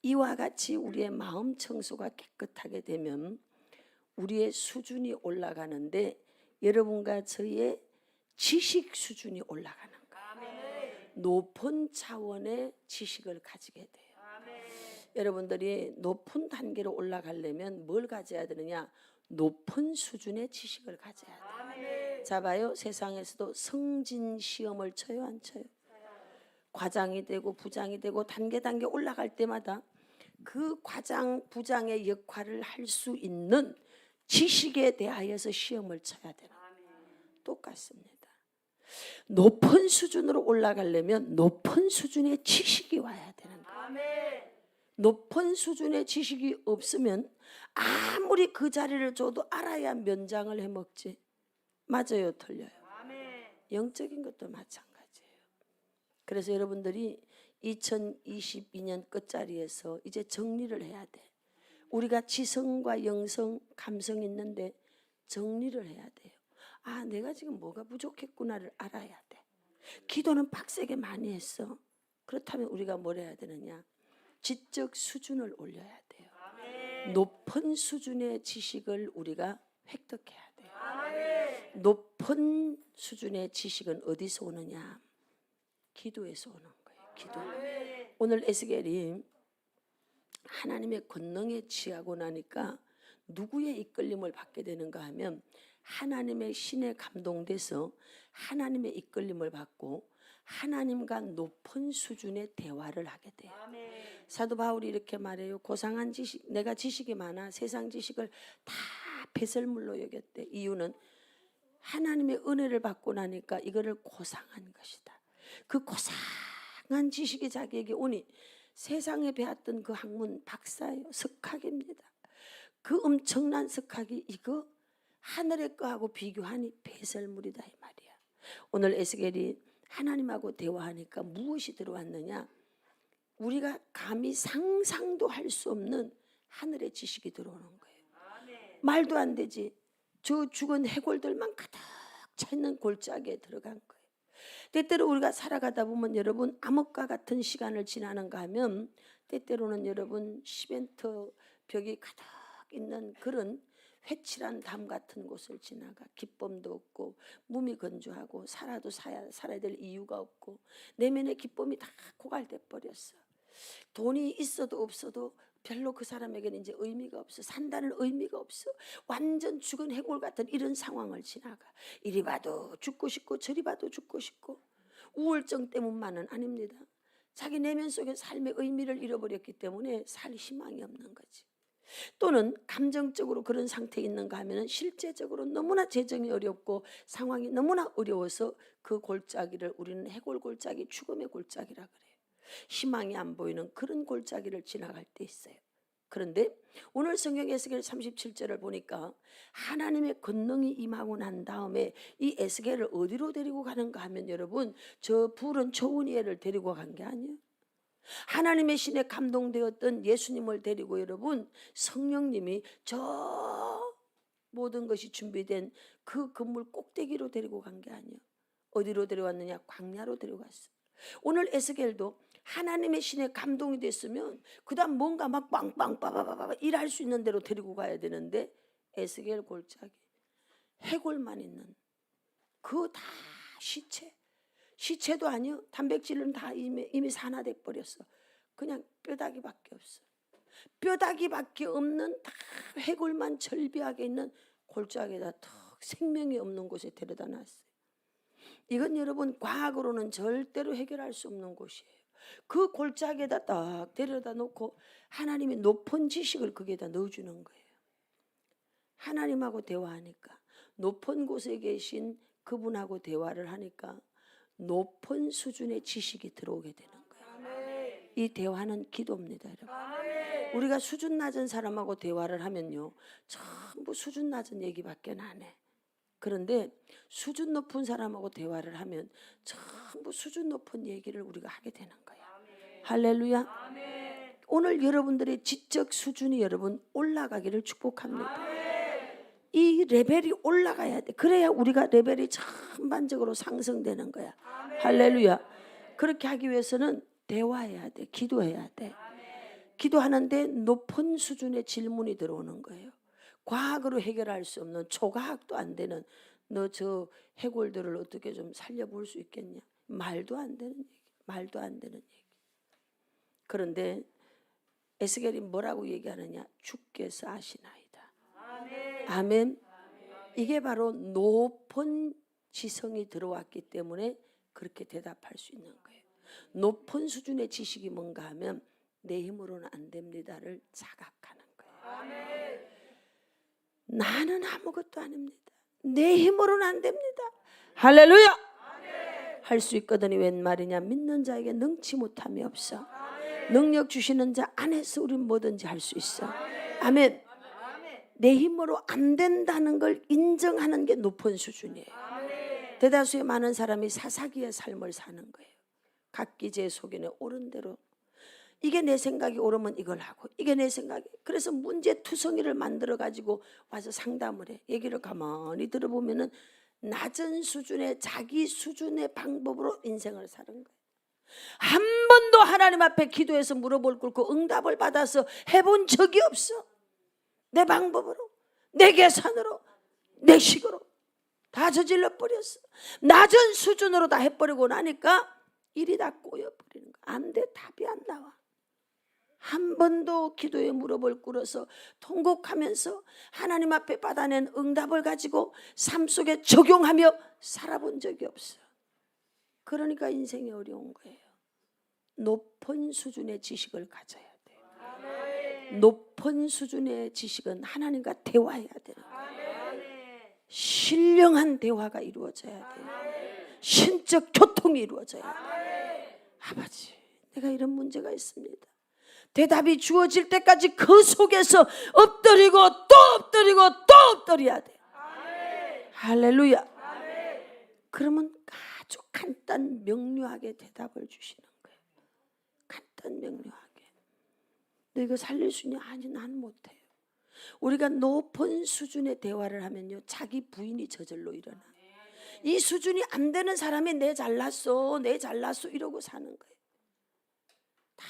이와 같이 우리의 마음 청소가 깨끗하게 되면 우리의 수준이 올라가는데 여러분과 저의 지식 수준이 올라가는 거예요. 높은 차원의 지식을 가지게 돼요. 여러분들이 높은 단계로 올라가려면 뭘 가져야 되느냐? 높은 수준의 지식을 가져야 돼요. 자 봐요. 세상에서도 승진 시험을 쳐요, 안 쳐요? 과장이 되고 부장이 되고 단계 올라갈 때마다 그 과장, 부장의 역할을 할 수 있는 지식에 대하여서 시험을 쳐야 되는 거예요. 똑같습니다. 높은 수준으로 올라가려면 높은 수준의 지식이 와야 되는 거예요. 높은 수준의 지식이 없으면 아무리 그 자리를 줘도 알아야 면장을 해먹지. 맞아요, 틀려요? 영적인 것도 마찬가지예요. 그래서 여러분들이 2022년 끝자리에서 이제 정리를 해야 돼. 우리가 지성과 영성, 감성 있는데 정리를 해야 돼요. 아, 내가 지금 뭐가 부족했구나를 알아야 돼. 기도는 빡세게 많이 했어. 그렇다면 우리가 뭘 해야 되느냐? 지적 수준을 올려야 돼요. 높은 수준의 지식을 우리가 획득해야 돼요. 높은 수준의 지식은 어디서 오느냐? 기도에서 오는 거예요. 기도. 오늘 에스겔이 하나님의 권능에 취하고 나니까 누구의 이끌림을 받게 되는가 하면 하나님의 신에 감동돼서 하나님의 이끌림을 받고 하나님과 높은 수준의 대화를 하게 돼요. 사도 바울이 이렇게 말해요. 고상한 지식, 내가 지식이 많아 세상 지식을 다 배설물로 여겼대. 이유는 하나님의 은혜를 받고 나니까 이거를 고상한 것이다. 그 고상한 지식이 자기에게 오니 세상에 배웠던 그 학문 박사예요. 석학입니다. 그 엄청난 석학이 이거 하늘의 거하고 비교하니 배설물이다 이 말이야. 오늘 에스겔이 하나님하고 대화하니까 무엇이 들어왔느냐? 우리가 감히 상상도 할 수 없는 하늘의 지식이 들어오는 거예요. 말도 안 되지. 저 죽은 해골들만 가득 차 있는 골짜기에 들어간 거예요. 때때로 우리가 살아가다 보면 여러분 암흑과 같은 시간을 지나는가 하면 때때로는 여러분 시멘트 벽이 가득 있는 그런 회칠한 담 같은 곳을 지나가. 기쁨도 없고 몸이 건조하고 살아도 살아야 될 이유가 없고 내면의 기쁨이 다 고갈돼 버렸어. 돈이 있어도 없어도 별로 그 사람에게는 이제 의미가 없어. 산다는 의미가 없어. 완전 죽은 해골 같은 이런 상황을 지나가. 이리 봐도 죽고 싶고 저리 봐도 죽고 싶고. 우울증 때문만은 아닙니다. 자기 내면 속에 삶의 의미를 잃어버렸기 때문에 살 희망이 없는 거지. 또는 감정적으로 그런 상태에 있는가 하면 실제적으로 너무나 재정이 어렵고 상황이 너무나 어려워서 그 골짜기를 우리는 해골 골짜기, 죽음의 골짜기라 그래요. 희망이 안 보이는 그런 골짜기를 지나갈 때 있어요. 그런데 오늘 성경 에스겔 37절을 보니까 하나님의 권능이 임하고 난 다음에 이 에스겔을 어디로 데리고 가는가 하면 여러분, 저 푸른 초원위에를 데리고 간 게 아니에요. 하나님의 신에 감동되었던 예수님을 데리고 여러분, 성령님이 저 모든 것이 준비된 그 건물 꼭대기로 데리고 간 게 아니에요. 어디로 데려왔느냐? 광야로 데려갔어요. 오늘 에스겔도 하나님의 신에 감동이 됐으면 그 다음 뭔가 막 빵빵빠바바바 일할 수 있는 대로 데리고 가야 되는데, 에스겔 골짜기 해골만 있는 그 다 시체도 아니요, 단백질은 다 이미 산화돼 버렸어. 그냥 뼈다귀밖에 없어. 뼈다귀밖에 없는 다 해골만 절비하게 있는 골짜기에다 턱 생명이 없는 곳에 데려다 놨어요. 이건 여러분 과학으로는 절대로 해결할 수 없는 곳이에요. 그 골짜기에다 딱 데려다 놓고 하나님의 높은 지식을 거기에다 넣어주는 거예요. 하나님하고 대화하니까, 높은 곳에 계신 그분하고 대화를 하니까 높은 수준의 지식이 들어오게 되는 거예요. 이 대화는 기도입니다, 여러분. 우리가 수준 낮은 사람하고 대화를 하면요, 전부 수준 낮은 얘기밖에 안 해. 그런데 수준 높은 사람하고 대화를 하면 전부 수준 높은 얘기를 우리가 하게 되는 거예요. 할렐루야. 오늘 여러분들의 지적 수준이 여러분 올라가기를 축복합니다. 이 레벨이 올라가야 돼. 그래야 우리가 레벨이 전반적으로 상승되는 거야. 할렐루야. 그렇게 하기 위해서는 대화해야 돼. 기도해야 돼. 기도하는데 높은 수준의 질문이 들어오는 거예요. 과학으로 해결할 수 없는, 초과학도 안 되는, 너 저 해골들을 어떻게 좀 살려볼 수 있겠냐? 말도 안 되는 얘기. 말도 안 되는 얘기. 그런데 에스겔이 뭐라고 얘기하느냐? 주께서 아시나이다. 아멘. 이게 바로 높은 지성이 들어왔기 때문에 그렇게 대답할 수 있는 거예요. 높은 수준의 지식이 뭔가 하면 내 힘으로는 안 됩니다를 자각하는 거예요. 나는 아무것도 아닙니다. 내 힘으로는 안 됩니다. 할렐루야. 할 수 있거든이 웬 말이냐? 믿는 자에게 능치 못함이 없어. 능력 주시는 자 안에서 우린 뭐든지 할 수 있어. 아멘. 내 힘으로 안 된다는 걸 인정하는 게 높은 수준이에요. 대다수의 많은 사람이 사사기의 삶을 사는 거예요. 각기 제 소견에 옳은 대로, 이게 내 생각이 옳으면 이걸 하고, 이게 내 생각이, 그래서 문제투성이를 만들어 가지고 와서 상담을 해. 얘기를 가만히 들어보면은 낮은 수준의 자기 수준의 방법으로 인생을 사는 거예요. 한 번도 하나님 앞에 기도해서 물어볼 걸 그 응답을 받아서 해본 적이 없어. 내 방법으로, 내 계산으로, 내 식으로 다 저질러 버렸어. 낮은 수준으로 다 해버리고 나니까 일이 다 꼬여버리는 거야. 안 돼. 답이 안 나와. 한 번도 기도에 무릎을 꿇어서 통곡하면서 하나님 앞에 받아낸 응답을 가지고 삶 속에 적용하며 살아본 적이 없어. 그러니까 인생이 어려운 거예요. 높은 수준의 지식을 가져야 돼요. 높은 수준의 지식은 하나님과 대화해야 되는 거예요. 신령한 대화가 이루어져야 돼요. 신적 교통이 이루어져야 돼요. 아버지, 내가 이런 문제가 있습니다. 대답이 주어질 때까지 그 속에서 엎드리고 또 엎드리고 또 엎드려야 돼요. 할렐루야. 그러면 아주 간단 명료하게 대답을 주시는 거예요. 간단 명료하게. 너 이거 살릴 수 있냐? 아니, 난 못해요. 우리가 높은 수준의 대화를 하면요, 자기 부인이 저절로 일어나. 이 수준이 안 되는 사람이 내 잘났어, 내 잘났어 이러고 사는 거예요. 다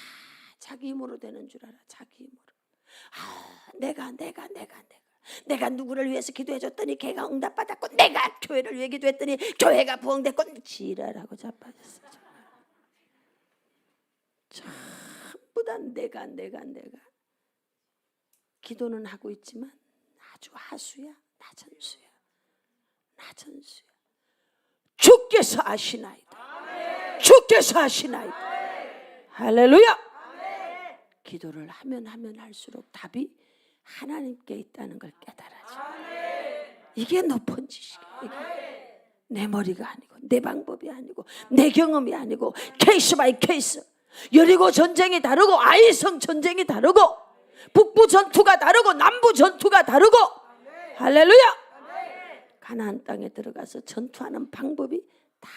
자기 힘으로 되는 줄 알아. 자기 힘으로. 내가 누구를 위해서 기도해줬더니 걔가 응답받았고, 내가 교회를 위해 기도했더니 교회가 부흥됐고, 지랄하고 자빠졌어. 전부 다 내가. 기도는 하고 있지만 아주 하수야. 낮은 수야. 주께서 아시나이다. 주께서 아시나이다. 할렐루야. 기도를 하면 할수록 답이 하나님께 있다는 걸 깨달아져. 이게 높은 지식이에요. 내 머리가 아니고, 내 방법이 아니고, 내 경험이 아니고, 케이스 바이 케이스. 여리고 전쟁이 다르고, 아이성 전쟁이 다르고, 북부 전투가 다르고 남부 전투가 다르고. 할렐루야. 가나안 땅에 들어가서 전투하는 방법이 다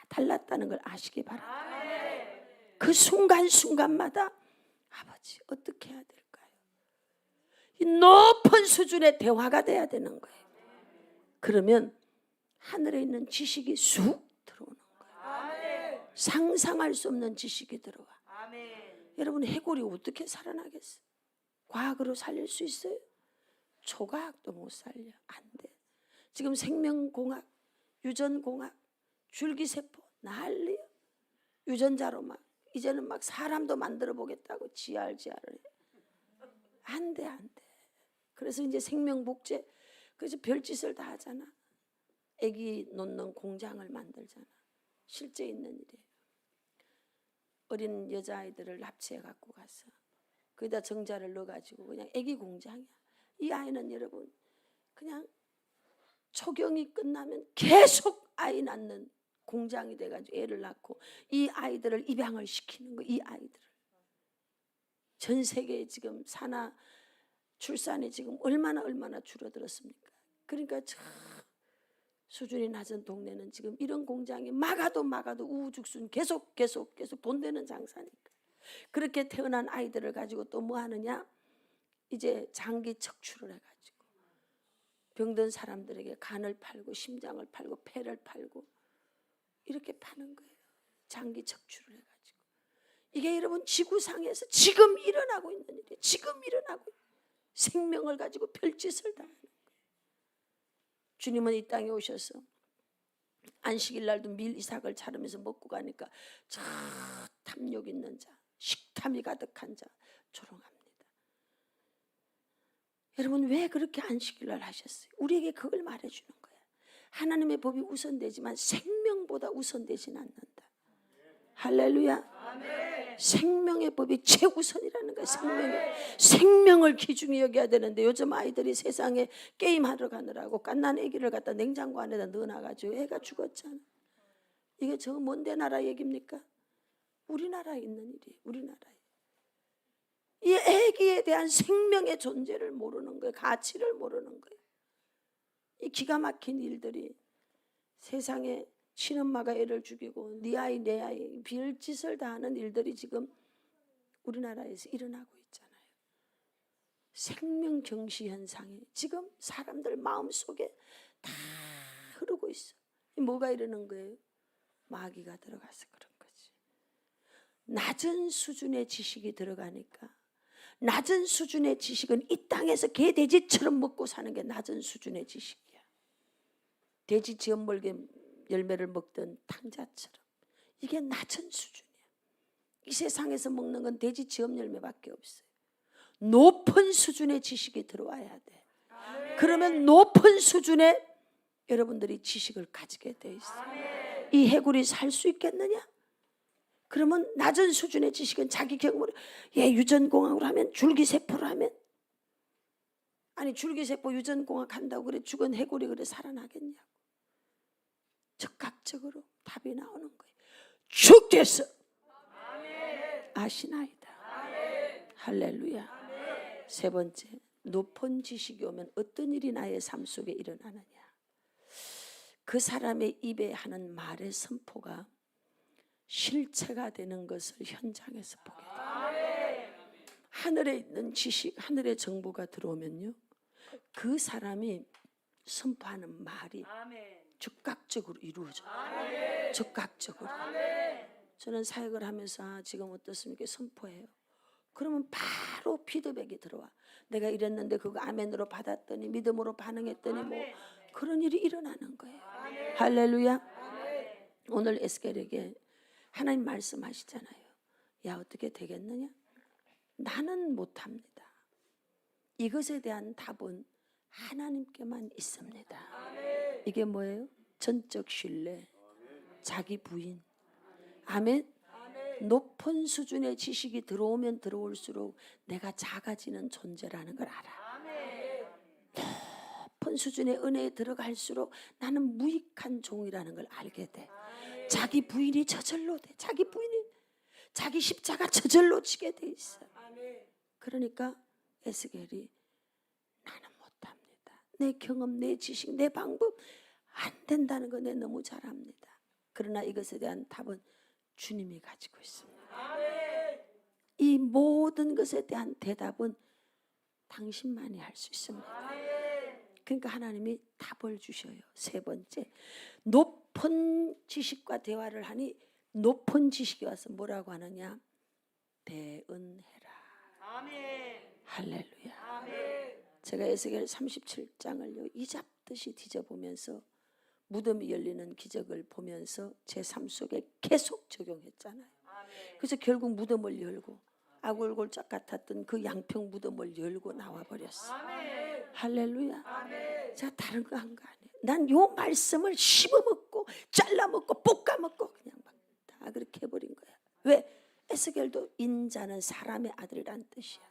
달랐다는 걸 아시기 바랍니다. 그 순간순간마다 아버지 어떻게 해야 될까요? 이 높은 수준의 대화가 돼야 되는 거예요. 그러면 하늘에 있는 지식이 쑥 들어오는 거예요. 상상할 수 없는 지식이 들어와. 여러분, 해골이 어떻게 살아나겠어요? 과학으로 살릴 수 있어요? 초과학도 못 살려. 안 돼. 지금 생명공학, 유전공학, 줄기세포 난리야. 유전자로 막 이제는 막 사람도 만들어 보겠다고 지알을 해. 안 돼, 안 돼. 그래서 이제 생명복제, 그래서 별짓을 다 하잖아. 애기 놓는 공장을 만들잖아. 실제 있는 일이에요. 어린 여자아이들을 납치해 갖고 가서 거기다 정자를 넣어가지고 그냥 애기 공장이야. 이 아이는 여러분 그냥 초경이 끝나면 계속 아이 낳는 공장이 돼가지고 애를 낳고 이 아이들을 입양을 시키는 거. 이 아이들을 전 세계에 지금 산하 출산이 지금 얼마나 줄어들었습니까? 그러니까 저 수준이 낮은 동네는 지금 이런 공장이 막아도 우후죽순 계속 돈 되는 장사니까. 그렇게 태어난 아이들을 가지고 또 뭐 하느냐? 이제 장기 척추를 해가지고 병든 사람들에게 간을 팔고 심장을 팔고 폐를 팔고 이렇게 파는 거예요. 장기 척추를 해가지고. 이게 여러분 지구상에서 지금 일어나고 있는 일이에요. 지금 일어나고 있는 생명을 가지고 별짓을 다 하는 거예요. 주님은 이 땅에 오셔서 안식일 날도 밀 이삭을 자르면서 먹고 가니까 저 탐욕 있는 자, 식탐이 가득한 자 조롱합니다. 여러분, 왜 그렇게 안식일 날 하셨어요? 우리에게 그걸 말해주는 거예요. 하나님의 법이 우선되지만 생명보다 우선되지는 않는다. 할렐루야. 아멘. 생명의 법이 최우선이라는 거예요. 생명을 기중히 여겨야 되는데 요즘 아이들이 세상에 게임하러 가느라고 갓난 아기를 갖다 냉장고 안에다 넣어놔가지고 애가 죽었잖아. 이게 저 먼데 나라 얘기입니까? 우리나라에 있는 일이에요. 우리나라에. 이 아기에 대한 생명의 존재를 모르는 거예요. 가치를 모르는 거예요. 이 기가 막힌 일들이 세상에 친엄마가 애를 죽이고 네 아이 내 아이 별짓을 다 하는 일들이 지금 우리나라에서 일어나고 있잖아요. 생명경시 현상이 지금 사람들 마음속에 다 흐르고 있어. 뭐가 이러는 거예요? 마귀가 들어가서 그런 거지. 낮은 수준의 지식이 들어가니까. 낮은 수준의 지식은 이 땅에서 개돼지처럼 먹고 사는 게 낮은 수준의 지식이야. 돼지 지엄벌게 열매를 먹던 탕자처럼. 이게 낮은 수준이야. 이 세상에서 먹는 건 돼지 지엄 열매밖에 없어요. 높은 수준의 지식이 들어와야 돼. 그러면 높은 수준의 여러분들이 지식을 가지게 돼 있어요. 이 해골이 살 수 있겠느냐? 그러면 낮은 수준의 지식은 자기 경험으로 유전공학으로 하면 줄기세포로 하면 아니 줄기세포 유전공학 한다고 그래 죽은 해골이 그래 살아나겠냐고. 즉각적으로 답이 나오는 거예요. 죽겠어. 아시나이다. 할렐루야. 세 번째, 높은 지식이 오면 어떤 일이 나의 삶 속에 일어나느냐. 그 사람의 입에 하는 말의 선포가 실체가 되는 것을 현장에서 보게 돼요. 하늘에 있는 지식, 하늘의 정보가 들어오면요, 그 사람이 선포하는 말이 즉각적으로 이루어져요. 즉각적으로. 저는 사역을 하면서 지금 어떻습니까? 선포해요. 그러면 바로 피드백이 들어와. 내가 이랬는데 그거 아멘으로 받았더니 믿음으로 반응했더니 뭐 그런 일이 일어나는 거예요. 할렐루야. 오늘 에스겔에게 하나님 말씀하시잖아요. 야, 어떻게 되겠느냐? 나는 못합니다. 이것에 대한 답은 하나님께만 있습니다. 이게 뭐예요? 전적 신뢰, 자기 부인. 아멘. 높은 수준의 지식이 들어오면 들어올수록 내가 작아지는 존재라는 걸 알아. 높은 수준의 은혜에 들어갈수록 나는 무익한 종이라는 걸 알게 돼. 자기 부인이 저절로 돼. 자기 십자가 저절로 지게 돼 있어. 그러니까 에스겔이 나는 못합니다. 내 경험, 내 지식, 내 방법 안 된다는 거 내 너무 잘 압니다. 그러나 이것에 대한 답은 주님이 가지고 있습니다. 이 모든 것에 대한 대답은 당신만이 할 수 있습니다. 그러니까 하나님이 답을 주셔요. 세 번째, 높은 지식과 대화를 하니 높은 지식이 와서 뭐라고 하느냐? 대은해라. 할렐루야. 제가 에스겔 37장을요 이 잡듯이 뒤져보면서 무덤이 열리는 기적을 보면서 제 삶 속에 계속 적용했잖아요. 그래서 결국 무덤을 열고 아골골짝 같았던 그 양평 무덤을 열고 나와버렸어. 할렐루야. 제가 다른 거 한 거 아니에요. 난 요 말씀을 씹어먹고 잘라먹고 볶아먹고 그냥 막 다 그렇게 해버린 거야. 왜? 에스겔도 인자는 사람의 아들이란 뜻이야.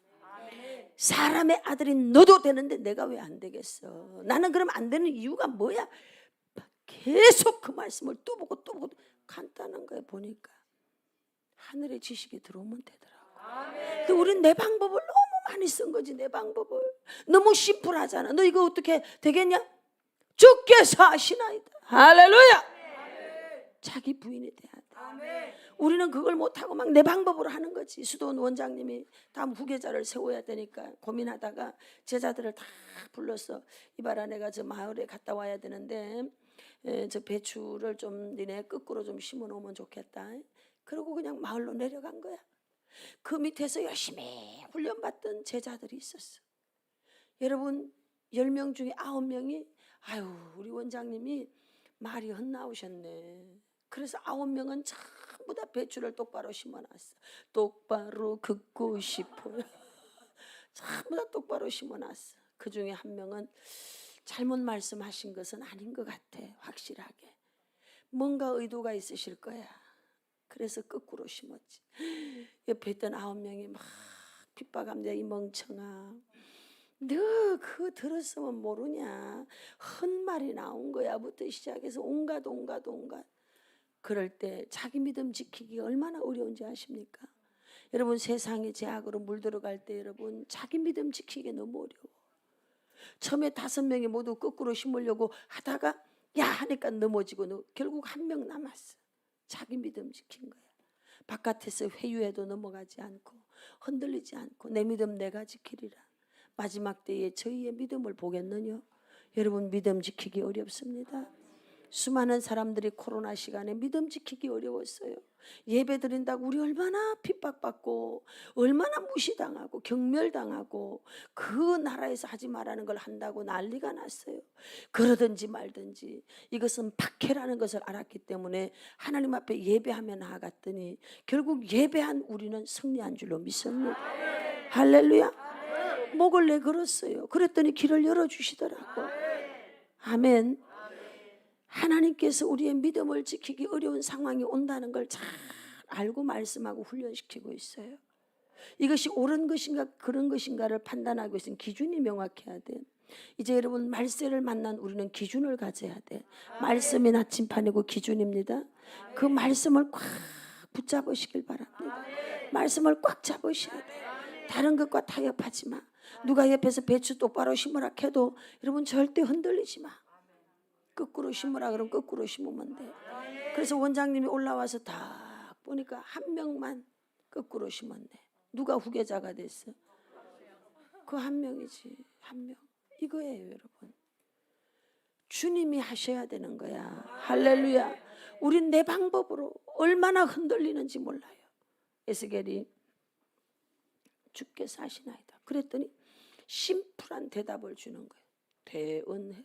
사람의 아들이 너도 되는데 내가 왜 안 되겠어? 나는 그럼 안 되는 이유가 뭐야? 계속 그 말씀을 또 보고 또 보고. 간단한 거에 보니까 하늘의 지식이 들어오면 되더라고. 근데 우린 내 방법을 너무 많이 쓴 거지. 내 방법을 너무 심플하잖아. 너 이거 어떻게 되겠냐? 주께서 하시나이다. 할렐루야. 자기 부인이 돼야 돼. 우리는 그걸 못하고 막 내 방법으로 하는 거지. 수도원 원장님이 다음 후계자를 세워야 되니까 고민하다가 제자들을 다 불렀어. 이봐라, 내가 저 마을에 갔다 와야 되는데 저 배추를 좀 니네 거꾸로 좀 심어 놓으면 좋겠다. 그러고 그냥 마을로 내려간 거야. 그 밑에서 열심히 훈련받던 제자들이 있었어. 여러분 10명 중에 9명이 아유 우리 원장님이 말이 헛나오셨네. 그래서 9명은 전부 다 배추를 똑바로 심어놨어. 똑바로 긋고 싶어요. 전부 다 똑바로 심어놨어. 그 중에 한 명은 잘못 말씀하신 것은 아닌 것 같아. 확실하게 뭔가 의도가 있으실 거야. 그래서 거꾸로 심었지. 옆에 있던 9명이 막 핍박합니다. 이 멍청아, 너 그거 들었으면 모르냐, 헛말이 나온 거야부터 시작해서 온갖. 그럴 때 자기 믿음 지키기가 얼마나 어려운지 아십니까? 여러분 세상의 제약으로 물들어갈 때 여러분 자기 믿음 지키기 너무 어려워. 처음에 5명이 모두 거꾸로 심으려고 하다가 야 하니까 넘어지고 결국 1명 남았어. 자기 믿음 지킨 거야. 바깥에서 회유해도 넘어가지 않고 흔들리지 않고 내 믿음 내가 지키리라. 마지막 때에 저희의 믿음을 보겠느냐? 여러분 믿음 지키기 어렵습니다. 수많은 사람들이 코로나 시간에 믿음 지키기 어려웠어요. 예배 드린다고 우리 얼마나 핍박받고 얼마나 무시당하고 경멸당하고 그 나라에서 하지 말라는 걸 한다고 난리가 났어요. 그러든지 말든지 이것은 박해라는 것을 알았기 때문에 하나님 앞에 예배하며 나아갔더니 결국 예배한 우리는 승리한 줄로 믿습니다. 할렐루야. 목을 내걸었어요. 그랬더니 길을 열어주시더라고. 아멘. 하나님께서 우리의 믿음을 지키기 어려운 상황이 온다는 걸 잘 알고 말씀하고 훈련시키고 있어요. 이것이 옳은 것인가 그런 것인가를 판단하기 위해서는 기준이 명확해야 돼. 이제 여러분 말세를 만난 우리는 기준을 가져야 돼. 말씀이 나침판이고 기준입니다. 그 말씀을 꽉 붙잡으시길 바랍니다. 말씀을 꽉 잡으셔야 돼. 다른 것과 타협하지 마. 누가 옆에서 배추 똑바로 심으라 해도 여러분 절대 흔들리지 마. 거꾸로 심으라 그러면 거꾸로 심으면 돼. 그래서 원장님이 올라와서 딱 보니까 1명만 거꾸로 심었네. 누가 후계자가 됐어? 그 1명이지. 1명. 이거예요 여러분. 주님이 하셔야 되는 거야. 할렐루야. 우린 내 방법으로 얼마나 흔들리는지 몰라요. 에스겔이 주께서 하시나이다. 그랬더니 심플한 대답을 주는 거예요. 대언해라.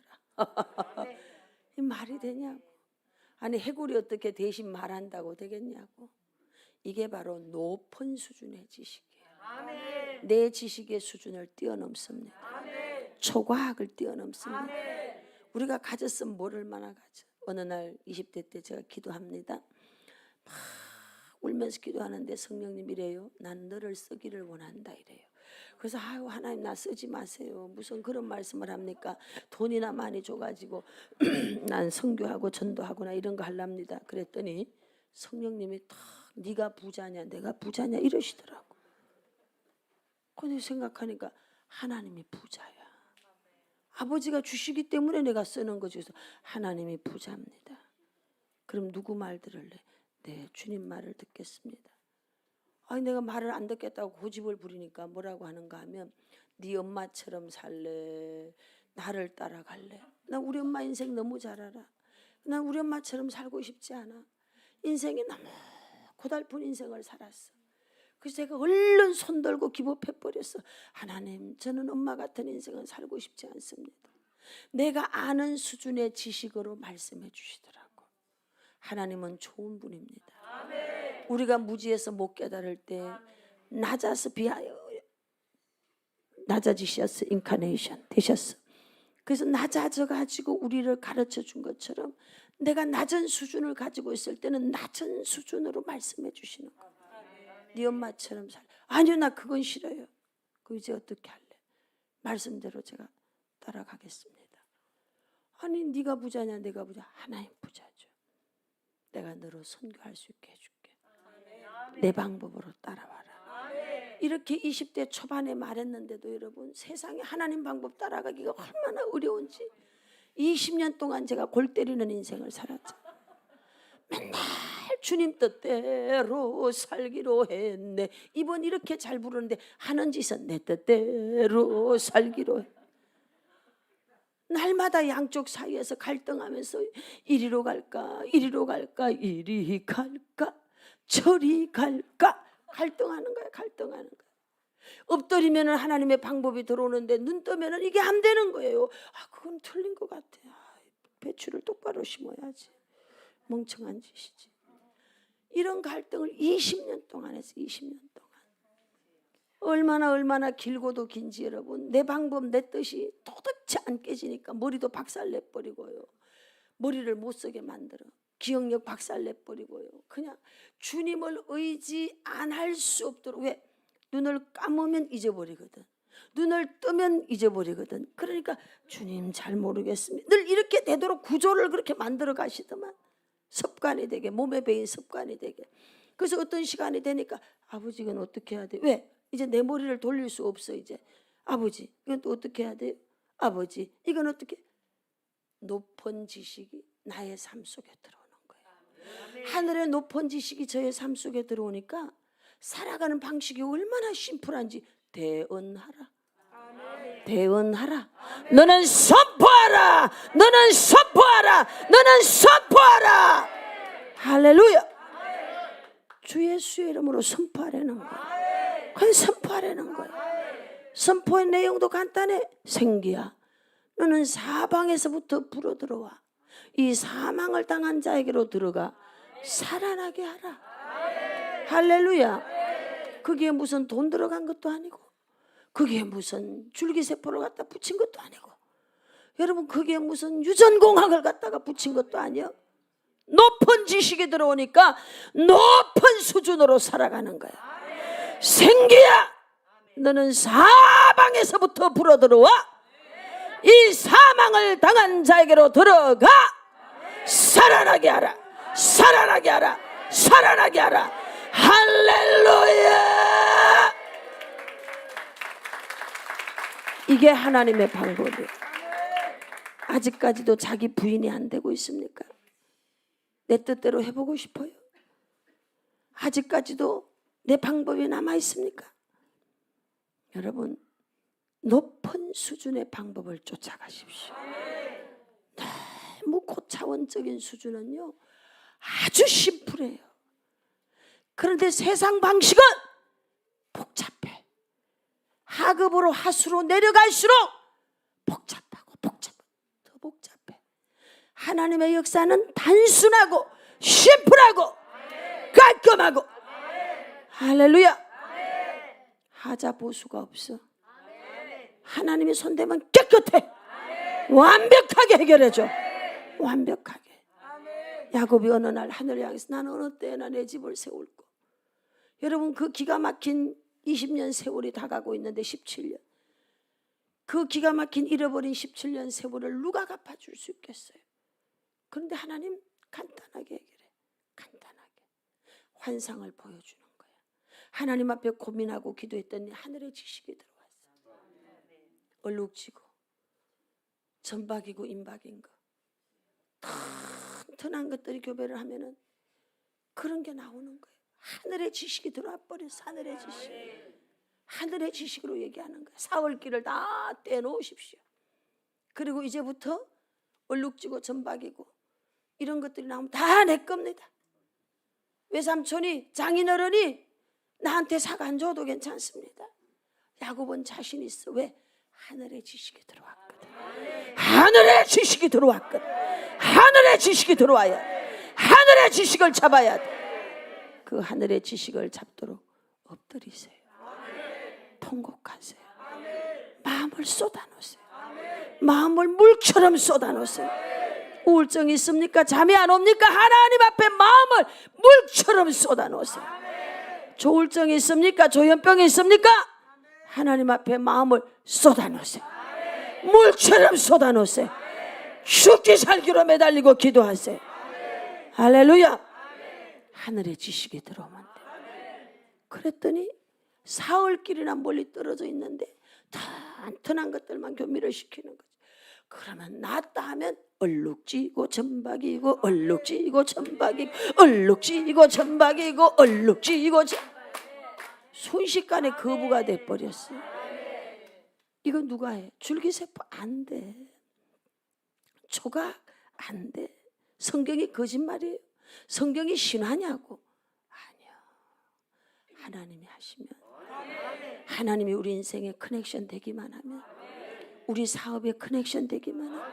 이 말이 되냐고. 아니 해골이 어떻게 대신 말한다고 되겠냐고. 이게 바로 높은 수준의 지식이에요. 아멘. 내 지식의 수준을 뛰어넘습니다. 아멘. 초과학을 뛰어넘습니다. 아멘. 우리가 가졌으면 뭘 얼마나 가져. 어느 날 20대 때 제가 기도합니다. 막 울면서 기도하는데 성령님 이래요. 난 너를 쓰기를 원한다 이래요. 그래서 아유 하나님 나 쓰지 마세요. 무슨 그런 말씀을 합니까? 돈이나 많이 줘가지고 난 선교하고 전도하거나 이런 거 하랍니다. 그랬더니 성령님이 딱 네가 부자냐 내가 부자냐 이러시더라고. 근데 생각하니까 하나님이 부자야. 아버지가 주시기 때문에 내가 쓰는 거지. 그래서 하나님이 부자입니다. 그럼 누구 말 들을래? 네, 주님 말을 듣겠습니다. 아니 내가 말을 안 듣겠다고 고집을 부리니까 뭐라고 하는가 하면 네 엄마처럼 살래? 나를 따라갈래? 나 우리 엄마 인생 너무 잘 알아. 난 우리 엄마처럼 살고 싶지 않아. 인생이 너무 고달픈 인생을 살았어. 그래서 제가 얼른 손들고 기법해버렸어. 하나님, 저는 엄마 같은 인생은 살고 싶지 않습니다. 내가 아는 수준의 지식으로 말씀해 주시더라고. 하나님은 좋은 분입니다. 아멘. 우리가 무지에서 못 깨달을 때 낮아서 낮아지셨어. 인카네이션 되셨어. 그래서 낮아져 가지고 우리를 가르쳐 준 것처럼 내가 낮은 수준을 가지고 있을 때는 낮은 수준으로 말씀해 주시는 거예요. 네 엄마처럼 살. 아니요, 나 그건 싫어요. 그 이제 어떻게 할래? 말씀대로 제가 따라가겠습니다. 아니 네가 부자냐 내가 부자? 하나님 부자죠. 내가 너로 선교할 수 있게 해줄게. 내 방법으로 따라와라. 이렇게 20대 초반에 말했는데도 여러분 세상에 하나님 방법 따라가기가 얼마나 어려운지 20년 동안 제가 골 때리는 인생을 살았죠. 맨날 주님 뜻대로 살기로 했네. 이번 이렇게 잘 부르는데 하는 짓은 내 뜻대로 살기로 해. 날마다 양쪽 사이에서 갈등하면서 이리로 갈까 이리로 갈까 이리 갈까 저리 갈까 갈등하는 거야. 갈등하는 거야. 엎드리면 하나님의 방법이 들어오는데 눈 뜨면 이게 안 되는 거예요. 아 그건 틀린 것 같아. 배추를 똑바로 심어야지. 멍청한 짓이지. 이런 갈등을 20년 동안 했어. 20년 동안. 얼마나 길고도 긴지 여러분. 내 방법 내 뜻이 도대체 안 깨지니까 머리도 박살내버리고요. 머리를 못 쓰게 만들어. 기억력 박살내버리고요. 그냥 주님을 의지 안 할 수 없도록. 왜? 눈을 감으면 잊어버리거든. 눈을 뜨면 잊어버리거든. 그러니까 주님 잘 모르겠습니다. 늘 이렇게 되도록 구조를 그렇게 만들어 가시더만. 습관이 되게 몸에 배인 습관이 되게. 그래서 어떤 시간이 되니까 아버지 이건 어떻게 해야 돼? 왜? 이제 내 머리를 돌릴 수 없어. 이제 아버지 이건 또 어떻게 해야 돼? 아버지 이건 어떻게? 높은 지식이 나의 삶 속에 들어오는 거예요. 하늘의 높은 지식이 저의 삶 속에 들어오니까 살아가는 방식이 얼마나 심플한지. 대언하라. 대언하라. 너는 선포하라. 너는 선포하라. 너는 선포하라. 할렐루야. 주 예수의 이름으로 선포하라는 거야. 그건 선포하라는 거야. 선포의 내용도 간단해. 생기야, 너는 사방에서부터 불어들어와 이 사망을 당한 자에게로 들어가 살아나게 하라. 할렐루야. 거기에 무슨 돈 들어간 것도 아니고 거기에 무슨 줄기세포를 갖다 붙인 것도 아니고 여러분 거기에 무슨 유전공학을 갖다가 붙인 것도 아니요. 높은 지식이 들어오니까 높은 수준으로 살아가는 거야. 생기야, 너는 사방에서부터 불어들어와 이 사망을 당한 자에게로 들어가 살아나게 하라. 살아나게 하라. 살아나게 하라. 할렐루야. 이게 하나님의 방법이에요. 아직까지도 자기 부인이 안 되고 있습니까? 내 뜻대로 해보고 싶어요? 아직까지도 내 방법이 남아 있습니까? 여러분 높은 수준의 방법을 쫓아가십시오. 너무 고차원적인 수준은요 아주 심플해요. 그런데 세상 방식은 복잡해. 하급으로 하수로 내려갈수록 복잡하고 더 복잡해. 하나님의 역사는 단순하고 심플하고 깔끔하고. 할렐루야. 하자 보수가 없어. 하나님이 손대면 깨끗해. 완벽하게 해결해줘. 완벽하게. 야곱이 어느 날 하늘을 향해서 나는 어느 때나 내 집을 세울 거. 여러분 그 기가 막힌 20년 세월이 다가고 있는데 17년. 그 기가 막힌 잃어버린 17년 세월을 누가 갚아줄 수 있겠어요? 그런데 하나님 간단하게 해결해. 간단하게. 환상을 보여주는 거야. 하나님 앞에 고민하고 기도했더니 하늘의 지식이 들어왔어. 얼룩지고 전박이고 임박인 거, 튼튼한 것들이 교배를 하면은 그런 게 나오는 거예요. 하늘의 지식이 들어와 버려서 하늘의 지식, 하늘의 지식으로 얘기하는 거예요. 사월길을 다 떼놓으십시오. 그리고 이제부터 얼룩지고 전박이고 이런 것들이 나오면 다 내 겁니다. 외삼촌이 장인어른이 나한테 사과 안 줘도 괜찮습니다. 야곱은 자신 있어. 왜? 하늘의 지식이 들어왔거든. 하늘의 지식이 들어왔거든. 하늘의 지식이 들어와야 돼. 하늘의 지식을 잡아야 돼. 그 하늘의 지식을 잡도록 엎드리세요. 통곡하세요. 마음을 쏟아놓으세요. 마음을 물처럼 쏟아놓으세요. 우울증이 있습니까? 잠이 안 옵니까? 하나님 앞에 마음을 물처럼 쏟아놓으세요. 조울증이 있습니까? 조현병이 있습니까? 하나님 앞에 마음을 쏟아놓으세요. 물처럼 쏟아놓으세요. 죽기 살기로 매달리고 기도하세요. 할렐루야. 하늘의 지식이 들어오면 돼요. 그랬더니 사흘길이나 멀리 떨어져 있는데 튼튼한 것들만 교미를 시키는 거죠. 그러면 낫다 하면 얼룩지고 전박이고 얼룩지고 전박이고 얼룩지고 전박이고 얼룩지고 순식간에 거부가 돼버렸어요. 이건 누가 해? 줄기세포 안 돼. 조각 안 돼. 성경이 거짓말이에요. 성경이 신화냐고. 아니요. 하나님이 하시면, 하나님이 우리 인생에 커넥션 되기만 하면, 우리 사업에 커넥션 되기만 하면,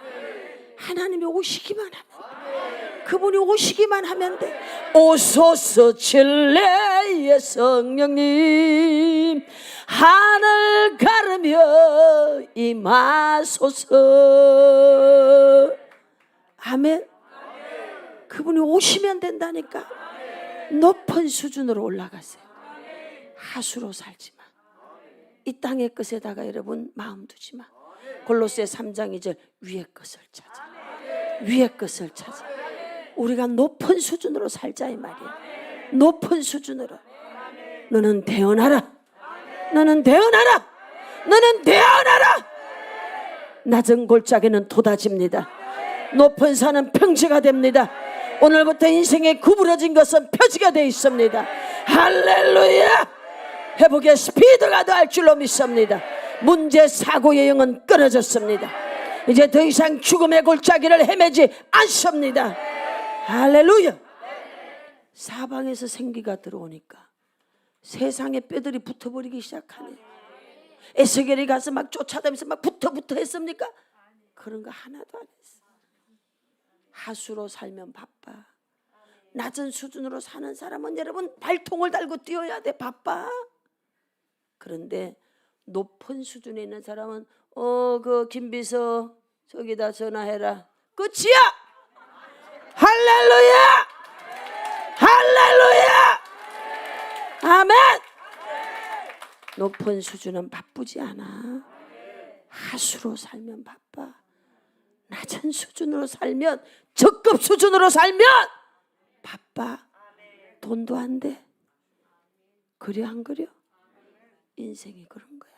하나님이 오시기만 하면, 그분이 오시기만 하면 돼. 오소서 칠레의 성령님 하늘 가르며 임하소서. 아멘. 그분이 오시면 된다니까. 높은 수준으로 올라가세요. 하수로 살지 마. 이 땅의 것에다가 여러분 마음 두지 마. 골로새 3장 2절 위의 것을 찾아. 위의 것을 찾아. 우리가 높은 수준으로 살자 이 말이야. 높은 수준으로. 너는 대언하라. 너는 대언하라. 너는 대언하라. 낮은 골짜기는 돋아집니다. 높은 산은 평지가 됩니다. 오늘부터 인생에 구부러진 것은 표지가 되어 있습니다. 할렐루야. 회복의 스피드가 더할 줄로 믿습니다. 문제 사고의 영은 끊어졌습니다. 이제 더 이상 죽음의 골짜기를 헤매지 않습니다. 할렐루야. 사방에서 생기가 들어오니까 세상에 뼈들이 붙어버리기 시작하네. 에스겔이 가서 막 쫓아다니면서 막 붙어 했습니까? 그런 거 하나도 안 했어. 하수로 살면 바빠. 낮은 수준으로 사는 사람은 여러분 발통을 달고 뛰어야 돼. 바빠. 그런데 높은 수준에 있는 사람은 그 김비서 저기다 전화해라. 끝이야. 할렐루야. 할렐루야. 아멘. 높은 수준은 바쁘지 않아. 하수로 살면 바빠. 낮은 수준으로 살면, 적급 수준으로 살면 바빠. 돈도 안 돼. 그려 안 그려? 인생이 그런 거야.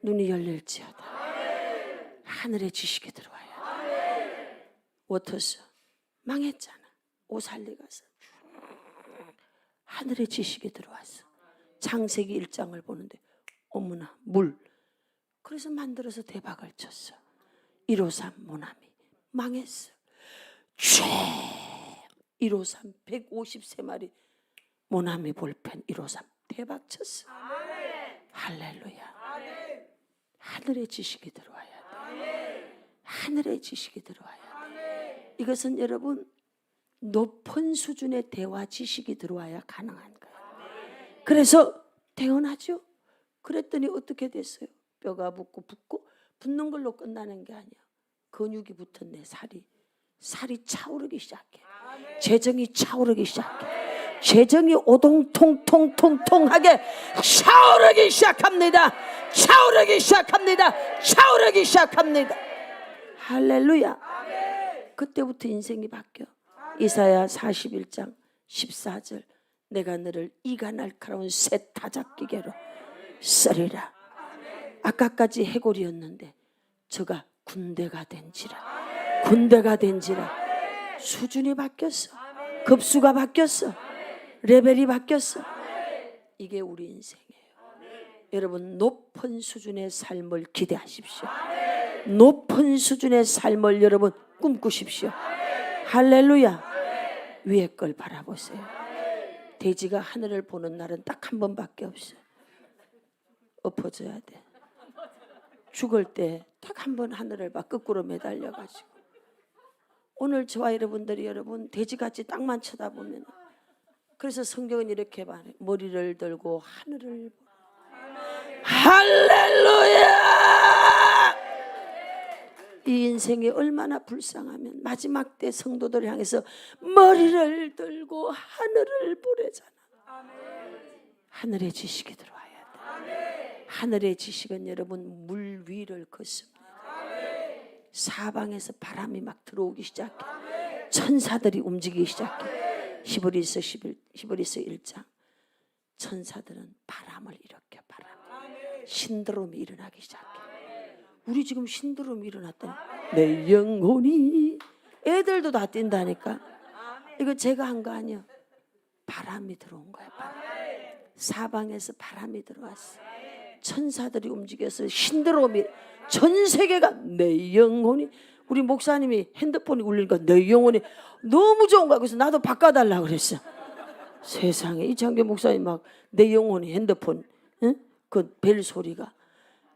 눈이 열릴지어다. 하늘의 지식이 들어와야. 워터스 망했잖아. 오살리 가서 하늘의 지식이 들어왔어. 창세기 1장을 보는데 어머나 물. 그래서 만들어서 대박을 쳤어. 153 모나미 망했어. 153 153마리 모나미 볼펜 153 대박 쳤어. 할렐루야. 하늘의 지식이 들어와야 돼. 하늘의 지식이 들어와야 돼. 이것은 여러분 높은 수준의 대화 지식이 들어와야 가능한 거예요. 그래서 태어나죠. 그랬더니 어떻게 됐어요? 뼈가 붙고 붙는 걸로 끝나는 게 아니야. 근육이 붙었네. 살이 차오르기 시작해. 재정이 차오르기 시작해. 재정이 오동통통통통하게 차오르기 시작합니다. 차오르기 시작합니다. 차오르기 시작합니다. 할렐루야. 그때부터 인생이 바뀌어. 이사야 41장 14절 내가 너를 이가 날카로운 새 타작기계로 쓰리라. 아까까지 해골이었는데 저가 군대가 된지라 수준이 바뀌었어. 급수가 바뀌었어. 레벨이 바뀌었어. 이게 우리 인생이에요. 여러분, 높은 수준의 삶을 기대하십시오. 높은 수준의 삶을 여러분 꿈꾸십시오. 할렐루야. 위에 걸 바라보세요. 돼지가 하늘을 보는 날은 딱 한 번밖에 없어요. 엎어져야 돼. 죽을 때 딱 한 번 하늘을 봐. 거꾸로 매달려가지고. 오늘 저와 여러분들이 여러분 돼지같이 땅만 쳐다보면, 그래서 성경은 이렇게 말해. 머리를 들고 하늘을 보라. 할렐루야. 이 인생이 얼마나 불쌍하면 마지막 때 성도들을 향해서 머리를 들고 하늘을 보래잖아. 하늘의 지식이 들어와야 돼. 하늘의 지식은 여러분 물 위를 걷습니다. 사방에서 바람이 막 들어오기 시작해. 천사들이 움직이기 시작해. 히브리서 1장. 천사들은 바람을 일으켜. 신드롬이 일어나기 시작해. 우리 지금 신드롬이 일어났더니 내 영혼이, 애들도 다 뛴다니까. 이거 제가 한 거 아니야. 바람이 들어온 거야. 바람. 사방에서 바람이 들어왔어. 천사들이 움직여서 신드롬이, 전 세계가 내 영혼이, 우리 목사님이 핸드폰이 울리니까 내 영혼이 너무 좋은 거야. 그래서 나도 바꿔달라고 그랬어. 세상에, 이창규 목사님 막 내 영혼이 핸드폰, 응? 그 벨 소리가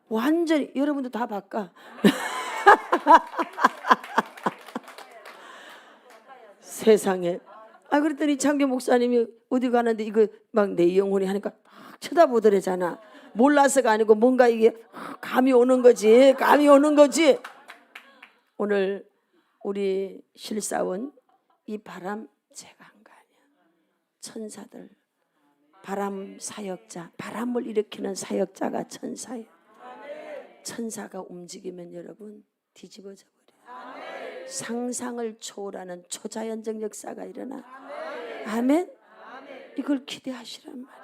완전히, 여러분도 다 바꿔. 세상에. 그랬더니 창규 목사님이 어디 가는데 이거 막 내 영혼이 하니까 막 쳐다보더래잖아. 몰라서가 아니고 뭔가 이게 감이 오는 거지. 감이 오는 거지. 오늘 우리 실사원 이 바람 제가 한 거 아니야. 천사들, 바람 사역자, 바람을 일으키는 사역자가 천사예요. 천사가 움직이면 여러분 뒤집어져 버려요. 상상을 초월하는 초자연적 역사가 일어나. 아멘. 이걸 기대하시란 말이에요.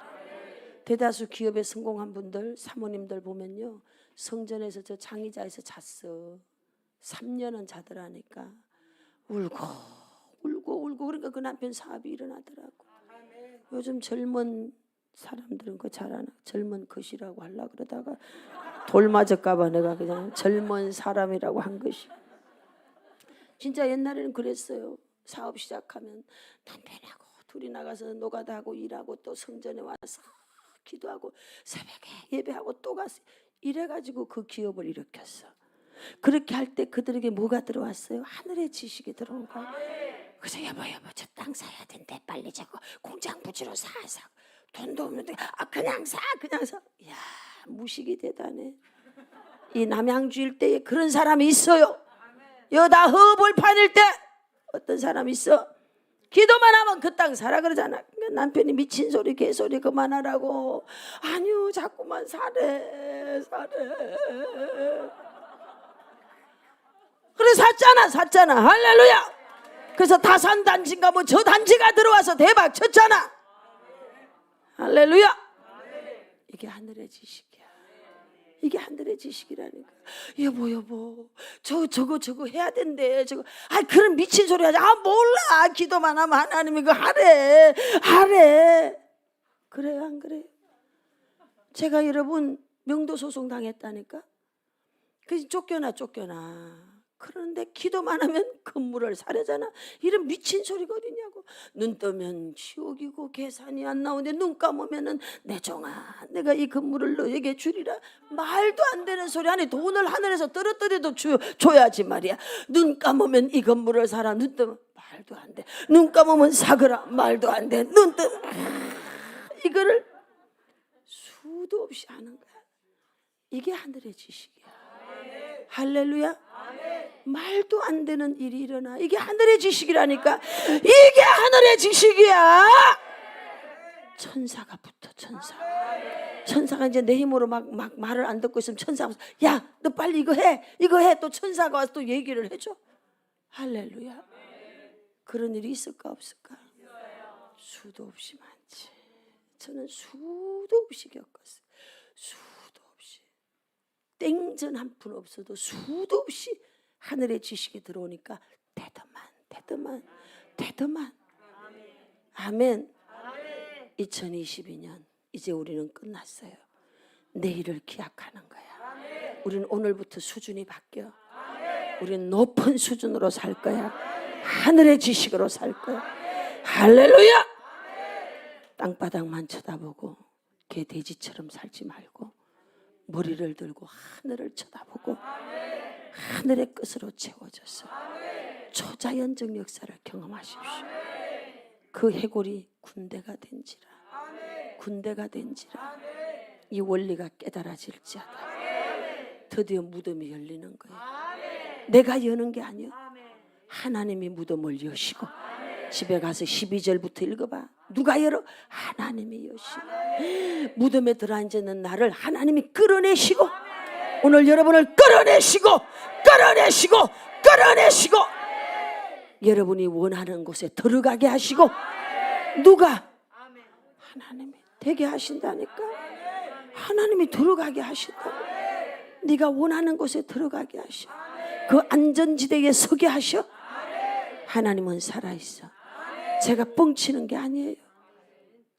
대다수 기업에 성공한 분들, 사모님들 보면요, 성전에서 저 장의자에서 잤어. 3년은 자더라니까. 울고 그러니까 그 남편 사업이 일어나더라고. 요즘 젊은 사람들은 그거 잘 안 하고 젊은 것이라고 하려고 그러다가 돌 맞을까봐 내가 그냥 젊은 사람이라고 한 것이. 진짜 옛날에는 그랬어요. 사업 시작하면 남편하고 둘이 나가서 노가다하고 일하고 또 성전에 와서 기도하고 새벽에 예배하고 또 가서 이래가지고 그 기업을 일으켰어. 그렇게 할 때 그들에게 뭐가 들어왔어요? 하늘의 지식이 들어온 거야. 그래서 여보 저 땅 사야 된대. 빨리 자고 공장 부지로 사. 돈도 없는데 그냥 사. 야, 무식이 대단해. 이 남양주일 때에 그런 사람이 있어요. 여다 허벌판일 때 어떤 사람이 있어. 기도만 하면 그 땅 사라 그러잖아. 그러니까 남편이 미친 소리 개소리 그만하라고. 아니요, 자꾸만 사래. 그래 샀잖아. 할렐루야. 그래서 다산 단지인가 뭐 저 단지가 들어와서 대박 쳤잖아. 할렐루야. 이게 하늘의 지식이야. 이게 하늘의 지식이라니까. 여보 저거 해야 된대. 그런 미친 소리 하지. 몰라. 기도만 하면 하나님이 그거 하래. 그래요 안 그래요? 제가 여러분 명도 소송 당했다니까. 그래서 쫓겨나. 그런데 기도만 하면 건물을 사려잖아. 이런 미친 소리가 어디냐고. 눈 뜨면 지옥이고 계산이 안 나오는데 눈 감으면은 내 종아 내가 이 건물을 너에게 주리라. 말도 안 되는 소리. 아니 돈을 하늘에서 떨어뜨려도 줘야지 말이야. 눈 감으면 이 건물을 사라. 눈 뜨면 말도 안 돼. 눈 감으면 사거라. 말도 안 돼. 눈 뜨면 이거를 수도 없이 하는 거야. 이게 하늘의 지식이야. 할렐루야. 말도 안 되는 일이 일어나. 이게 하늘의 지식이라니까. 이게 하늘의 지식이야. 천사가 붙어. 천사가 이제 내 힘으로 막 말을 안 듣고 있으면 천사가 야 너 빨리 이거 해. 또 천사가 와서 또 얘기를 해줘. 할렐루야. 그런 일이 있을까 없을까? 수도 없이 많지. 저는 수도 없이 겪었어요. 수도 없이. 땡전 한 푼 없어도 수도 없이 하늘의 지식이 들어오니까 대더만. 아멘. 2022년 이제 우리는 끝났어요. 내일을 기약하는 거야. 우리는 오늘부터 수준이 바뀌어. 우리는 높은 수준으로 살 거야. 하늘의 지식으로 살 거야. 할렐루야. 땅바닥만 쳐다보고 개돼지처럼 살지 말고 머리를 들고 하늘을 쳐다보고 하늘의 끝으로 채워져서 초자연적 역사를 경험하십시오. 그 해골이 군대가 된지라 이 원리가 깨달아질지어다. 드디어 무덤이 열리는 거예요. 내가 여는 게 아니야. 하나님이 무덤을 여시고. 집에 가서 12절부터 읽어봐. 누가 열어? 하나님이 여시고. 무덤에 들어앉는 나를 하나님이 끌어내시고, 오늘 여러분을 끌어내시고 여러분이 원하는 곳에 들어가게 하시고. 누가? 하나님이 되게 하신다니까. 하나님이 들어가게 하신다. 네가 원하는 곳에 들어가게 하셔. 그 안전지대에 서게 하셔. 하나님은 살아있어. 제가 뻥치는 게 아니에요.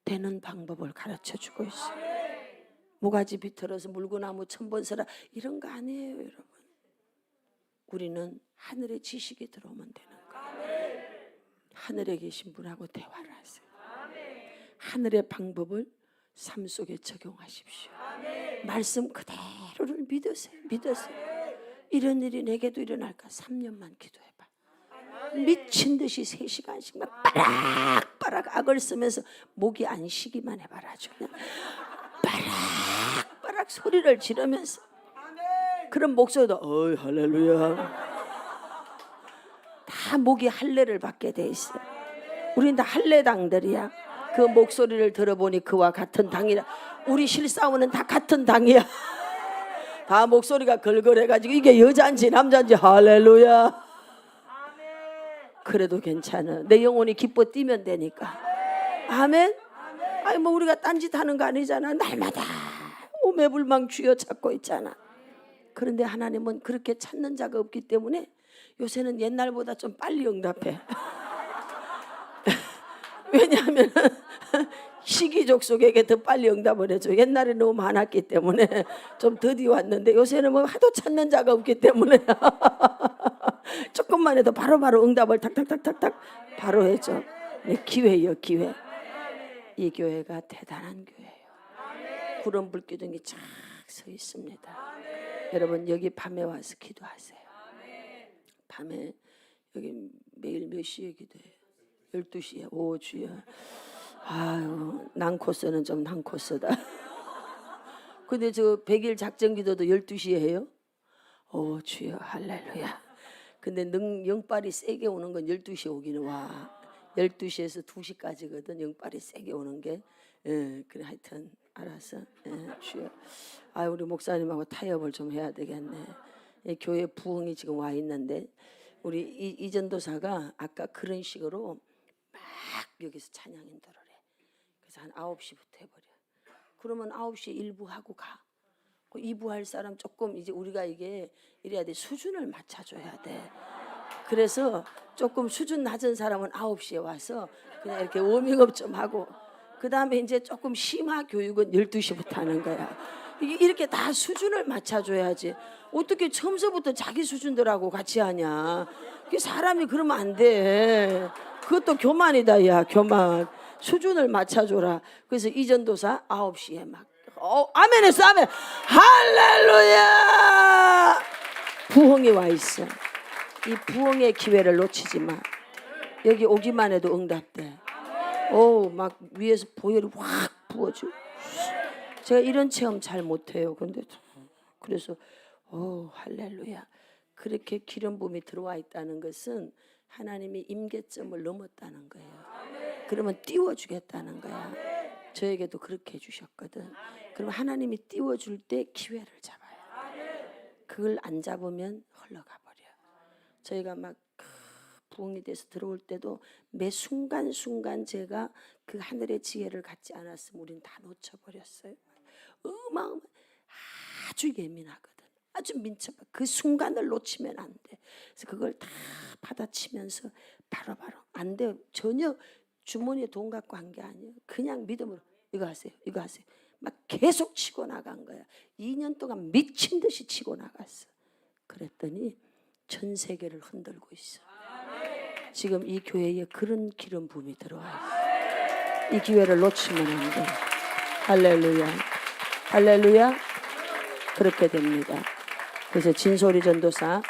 되는 방법을 가르쳐주고 있어요. 모가지 비틀어서 물구나무 천번서라 이런 거 아니에요, 여러분. 우리는 하늘의 지식이 들어오면 되는 거예요. 하늘에 계신 분하고 대화를 하세요. 하늘의 방법을 삶 속에 적용하십시오. 말씀 그대로를 믿으세요. 이런 일이 내게도 일어날까? 3년만 기도해봐. 미친 듯이 3시간씩만 빠락빠락 악을 쓰면서 목이 안 쉬기만 해봐라. 아주 그냥 빠락빠락 소리를 지르면서. 그런 목소리도 어이 할렐루야. 다 목이 할례를 받게 돼 있어. 우린 다 할례당들이야. 그 목소리를 들어보니 그와 같은 당이라. 우리 실사원은 다 같은 당이야. 다 목소리가 걸걸해가지고 이게 여자인지 남자인지 할렐루야. 그래도 괜찮아. 내 영혼이 기뻐 뛰면 되니까. 아멘. 아니 뭐 우리가 딴짓 하는 거 아니잖아. 날마다 오매불망 쥐어 찾고 있잖아. 그런데 하나님은 그렇게 찾는 자가 없기 때문에 요새는 옛날보다 좀 빨리 응답해. 왜냐하면 시기족속에게 더 빨리 응답을 해줘. 옛날에 너무 많았기 때문에 좀 더디 왔는데 요새는 뭐 하도 찾는 자가 없기 때문에 조금만 해도 바로바로 응답을 탁탁탁탁탁 바로 해줘. 기회예요, 기회. 이 교회가 대단한 교회예요. 구름 불기둥이 착 서 있습니다. 여러분 여기 밤에 와서 기도하세요. 밤에 여기 매일 몇 시에 기도해요? 12시에. 오 주여. 아유 난코스는 좀 난코스다. 근데 저 100일 작전 기도도 12시에 해요? 오 주여 할렐루야. 근데 영빨이 세게 오는 건 12시에 오기는 와. 12시에서 2시까지거든 영빨이 세게 오는 게. 예, 그래 하여튼 알았어. 예, 주여. 아 우리 목사님하고 타협을 좀 해야 되겠네. 예, 교회 부흥이 지금 와 있는데 우리 이 전도사가 아까 그런 식으로 막 여기서 찬양 인도를 해. 그래서 한 9시부터 해버려. 그러면 9시에 1부 하고 가. 2부 할 사람 조금 이제 우리가 이게 이래야 돼. 수준을 맞춰줘야 돼. 그래서 조금 수준 낮은 사람은 9시에 와서 그냥 이렇게 워밍업 좀 하고 그 다음에 이제 조금 심화 교육은 12시부터 하는 거야. 이렇게 다 수준을 맞춰줘야지. 어떻게 처음서부터 자기 수준들하고 같이 하냐. 사람이 그러면 안 돼. 그것도 교만이다 야 교만. 수준을 맞춰줘라. 그래서 이전도사 9시에 막 아멘 했어 아멘. 할렐루야. 부흥이 와 있어. 이 부흥의 기회를 놓치지 마. 여기 오기만 해도 응답돼. 오, 막 위에서 보혈이 확 부어져. 제가 이런 체험 잘 못해요. 근데 그래서 오 할렐루야. 그렇게 기름 부음이 들어와 있다는 것은 하나님이 임계점을 넘었다는 거예요. 그러면 띄워주겠다는 거야. 저에게도 그렇게 해주셨거든. 그럼 하나님이 띄워줄 때 기회를 잡아요. 그걸 안 잡으면 흘러가 버려. 저희가 막 부흥이 돼서 들어올 때도 매 순간순간 제가 그 하늘의 지혜를 갖지 않았으면 우린 다 놓쳐버렸어요. 아주 예민하거든. 아주 민첩한 그 순간을 놓치면 안 돼. 그래서 그걸 다 받아치면서 바로바로 안 돼요. 전혀 주머니에 돈 갖고 한 게 아니에요. 그냥 믿음으로 이거 하세요, 이거 하세요. 막 계속 치고 나간 거야. 2년 동안 미친 듯이 치고 나갔어. 그랬더니 전 세계를 흔들고 있어. 지금 이 교회에 그런 기름 부음이 들어와 있어. 이 기회를 놓치면 안 돼. 할렐루야, 할렐루야. 그렇게 됩니다. 그래서 진솔이 전도사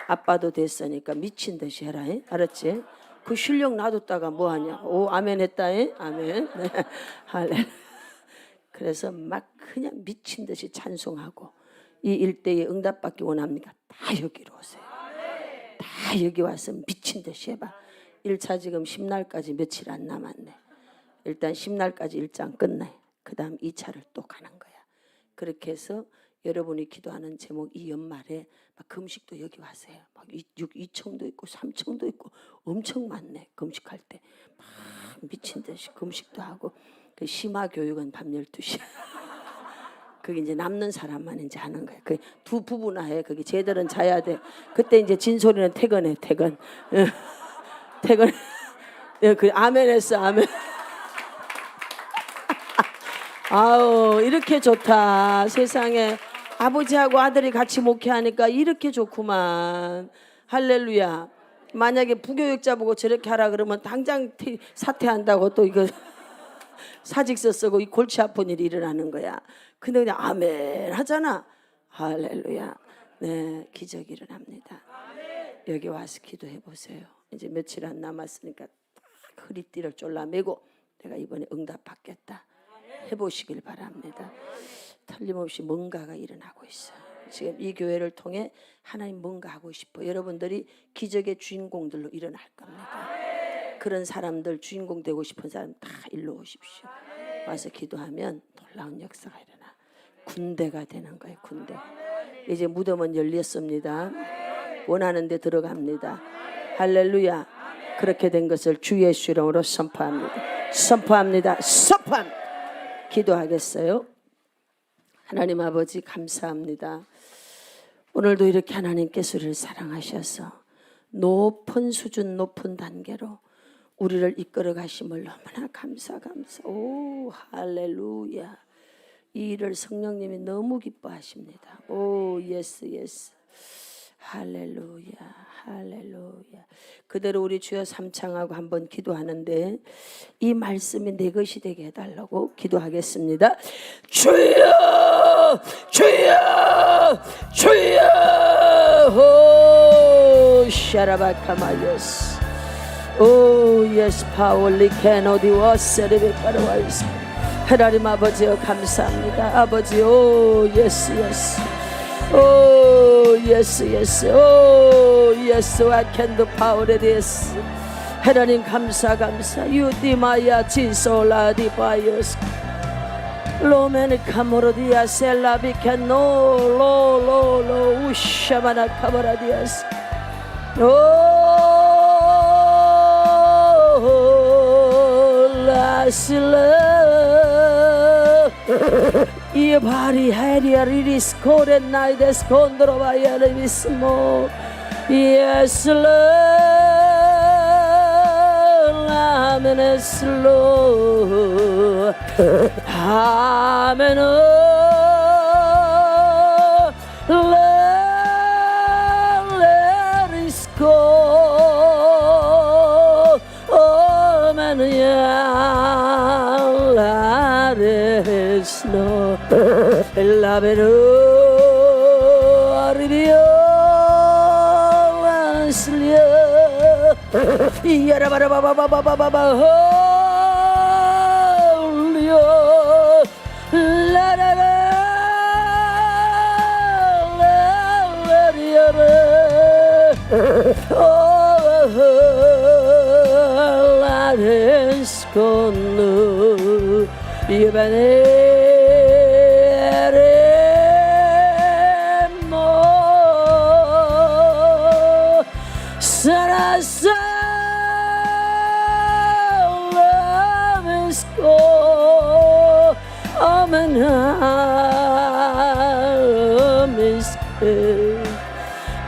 아빠도 됐으니까 미친 듯이 해라. 알았지? 그 실력 놔뒀다가 뭐하냐. 오, 아멘 했다. 아멘. 네. 할렐루야. 그래서 막 그냥 미친 듯이 찬송하고, 이 일대에 응답받기 원합니까? 다 여기로 오세요. 다 여기 와서 미친 듯이 해봐. 1차 지금 10날까지 며칠 안 남았네. 일단 10날까지 1장 끝내. 그 다음 2차를 또 가는 거야. 그렇게 해서 여러분이 기도하는 제목 이 연말에 막 금식도 여기 와세요. 막 2청도 있고 3청도 있고 엄청 많네. 금식할 때 막 미친 듯이 금식도 하고. 그 심화 교육은 밤 12시. 그게 이제 남는 사람만 이제 하는 거야. 그 두 부부나 해. 그게 쟤들은 자야 돼. 그때 이제 진솔이는 퇴근해. 퇴근. 퇴근. 그 아멘 했어. 아멘. 아우, 이렇게 좋다. 세상에 아버지하고 아들이 같이 목회하니까 이렇게 좋구만. 할렐루야. 만약에 부교육자 보고 저렇게 하라 그러면 당장 사퇴한다고 또 이거 사직서 쓰고 이 골치 아픈 일이 일어나는 거야. 근데 그냥 아멘 하잖아. 할렐루야. 네, 기적이 일어납니다. 여기 와서 기도해 보세요. 이제 며칠 안 남았으니까 딱 허리띠를 졸라매고 내가 이번에 응답 받겠다 해보시길 바랍니다. 틀림없이 뭔가가 일어나고 있어요. 지금 이 교회를 통해 하나님 뭔가 하고 싶어. 여러분들이 기적의 주인공들로 일어날 겁니다. 그런 사람들, 주인공 되고 싶은 사람 다 일로 오십시오. 와서 기도하면 놀라운 역사가 일어나. 군대가 되는 거예요. 군대. 이제 무덤은 열렸습니다. 원하는 데 들어갑니다. 할렐루야. 그렇게 된 것을 주 예수 이름으로 선포합니다. 선포합니다. 선포. 기도하겠어요. 하나님 아버지 감사합니다. 오늘도 이렇게 하나님께서 우리를 사랑하셔서 높은 수준, 높은 단계로 우리를 이끌어 가심을 너무나 감사. 오, 할렐루야. 이 일을 성령님이 너무 기뻐하십니다. 오, 예스. 할렐루야, 할렐루야. 그대로 우리 주여 삼창하고 한번 기도하는데 이 말씀이 내 것이 되게 해달라고 기도하겠습니다. 주여, 주여, 주여. 오, 샤라바카마요스. 오, 예스 파울리 캐노디 워세리베 파르와이스. 하나님 아버지여 감사합니다. 아버지, 오, 예스. 오, 예스. 오, 예스. I can do power this. 하나님 감사. 유디마야 지솔라 디바이오스. 로메니 카모로디아 셀라비케노 로로로 우샤마나 카모라디아스. 오, 라실라. 이 바리 헤리아 리리스 코레 나이데스 콘드로바이아 레비스모 예슬로 아멘에슬로 아멘오 레리스코 오멘야 라레스노 엘라베르 아리비오 안슬리오 이야라바라바바바바바바 홀리오 라라라 라리아라 오 라레스코누 이바네레모 사라사 라메스코 아멘하 미스케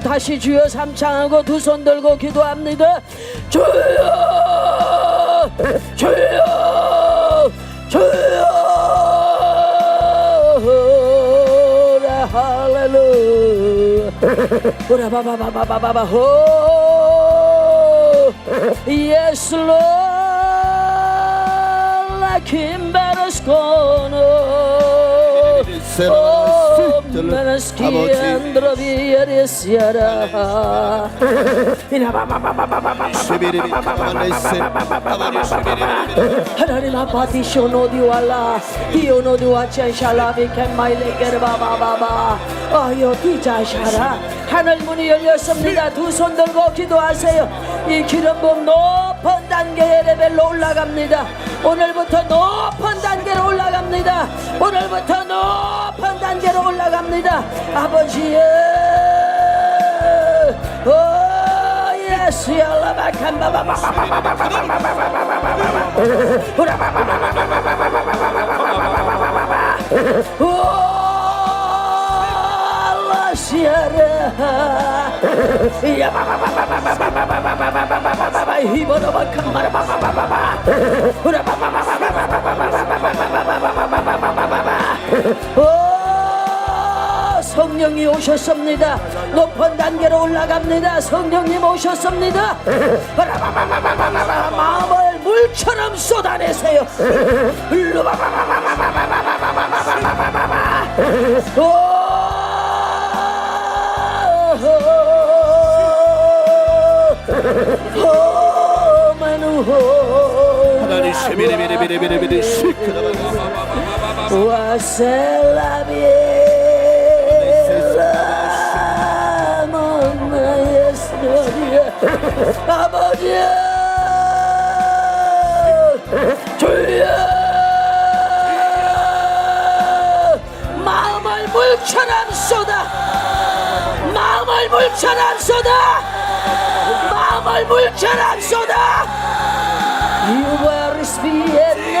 다시 주여 삼창하고 두 손 들고 기도합니다. 주여 주여 주여 할렐루야. 오라바바바바바바 호 예스 라 김바르스코노 메나스키 안드로비에리시아라 하나님 아빠 디쇼노디왈라 디오노디와첸샬라 비켄마일레게르바바바바 아여 디자샤라. 하늘 문이 열렸습니다. 두 손 들고 기도하세요. 이 기름 부음 높은 단계의 레벨로 올라갑니다. 오늘부터 높은 단계로 올라갑니다. 오늘부터 높은 단계로 올라갑니다. 아버지의 오 예수 성령이 오셨습니다. 높은 단계로 올라갑니다. 성령님 오셨습니다. 마음을 물처럼 쏟아내세요. 하나님 시비리비리비리비리 아버지 주여 마음을 물처럼 쏟아 마음을 물처럼 쏟아 마음을 물처럼 쏟아 You are speaking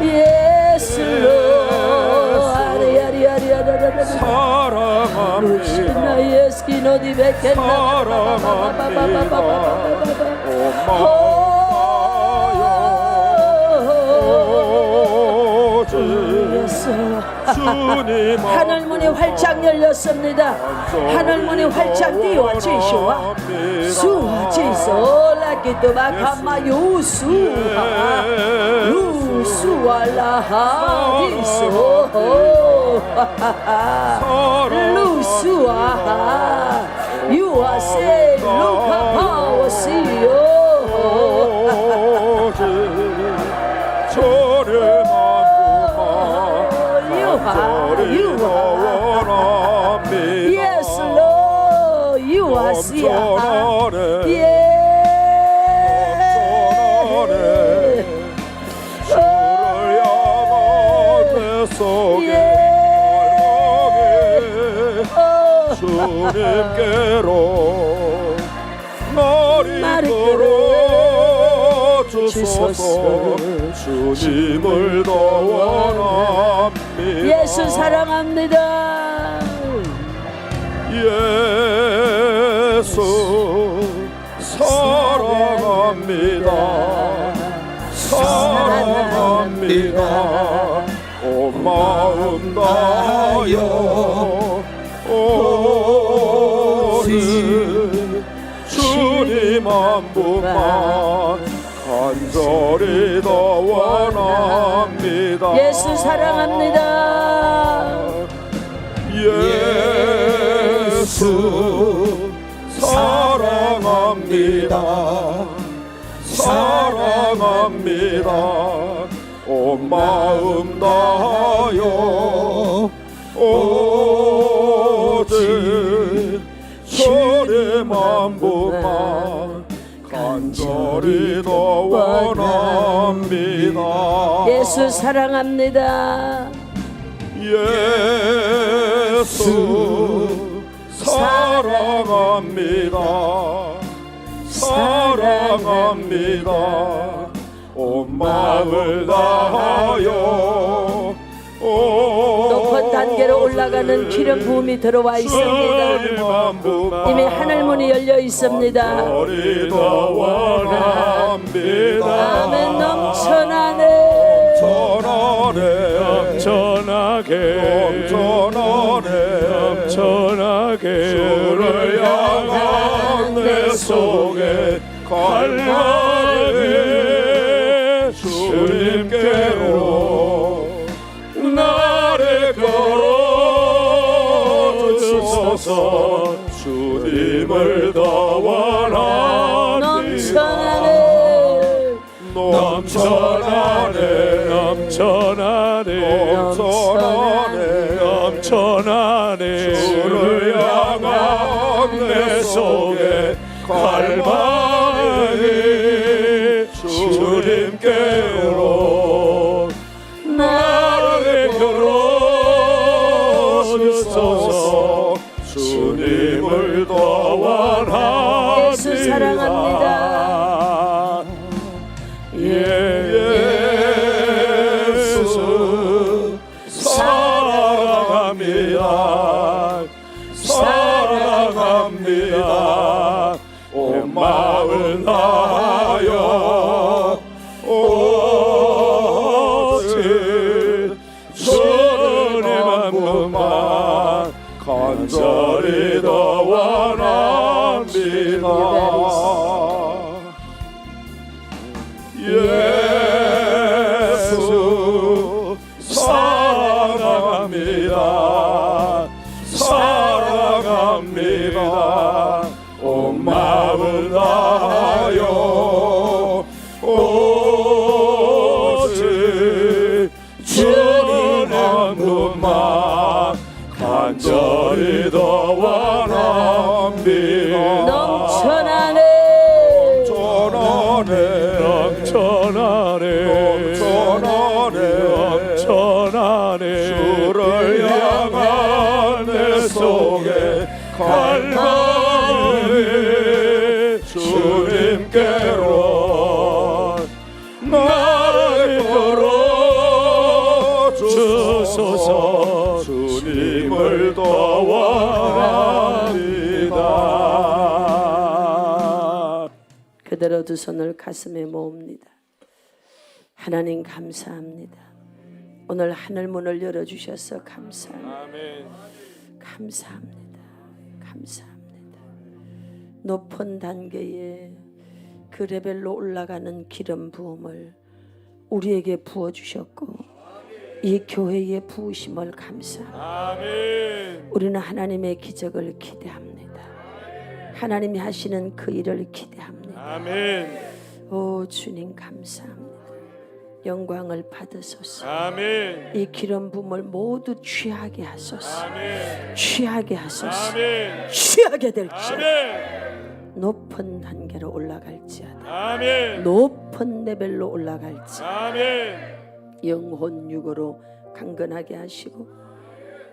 Yes, Lord. 사랑합니다. Yes, Kino di 주님 하늘문이 활짝 열렸습니다. 하늘문이 활짝 띄워 지시와 수와 지소 라기도바 가마 요수하 루수와 라하 디소 루수와 유아세 루카 파워시요 Yes, Lord, you are here. Yeah. 주님께로 나를 끌어 주소서. 주님을 더 원합니다. 예수 사랑합니다. 예수 사랑합니다. 사랑합니다. 온 마음 다하여 오직 주님 한 분만 간절히 더 원합니다. 예수 사랑합니다. 예수 사랑합니다. 사랑합니다. 온 마음 다하여 오직 주님 한 분만 간절히 더 원합니다. 예수 사랑합니다. 예수 사랑합니다. 사랑합니다. 온 마음을 다하여 높은 단계로 올라가는 기름 부음이 들어와 있습니다. 이미 하늘 문이 열려 있습니다. 아멘. 넘쳐나네. 넘쳐나게 주를 향한 내 속에 갈망해 주님께로 나를 걸어주소서. 주님을 더 원합니다. 넘쳐나네 주를 향한 내 속에 갈망해 주님께로 나를 걸어주소서. 주님을 더 원합니다. 예수 사랑합니다. 예수 사랑합니다. 사랑합니다. 온 마음을 다하여 오직 주님 한 분만 간절히 더 원합니다. 예수 사랑합니다. 사랑합니다. 온 마음을 다하여 오직 주님 한 분만 간절히 더 원합니다. 넘쳐나네. 주를 향한 내 속에 갈망해 주님께로 나를 걸어주소서. 주님을 더 원합니다. 그대로 두 손을 가슴에 모읍니다. 하나님 감사합니다. 오늘 하늘 문을 열어주셔서 감사합니다. 감사합니다. 감사합니다. 높은 단계에 그 레벨로 올라가는 기름 부음을 우리에게 부어주셨고 이 교회의 부으심을 감사합니다. 우리는 하나님의 기적을 기대합니다. 하나님이 하시는 그 일을 기대합니다. 오 주님 감사합니다. 영광을 받으소서. 이 기름 부음을 모두 취하게 하소서. 취하게 하소서. 취하게 될지어다. 높은 단계로 올라갈지어다. 높은 레벨로 올라갈지어다. 영혼 육으로 강건하게 하시고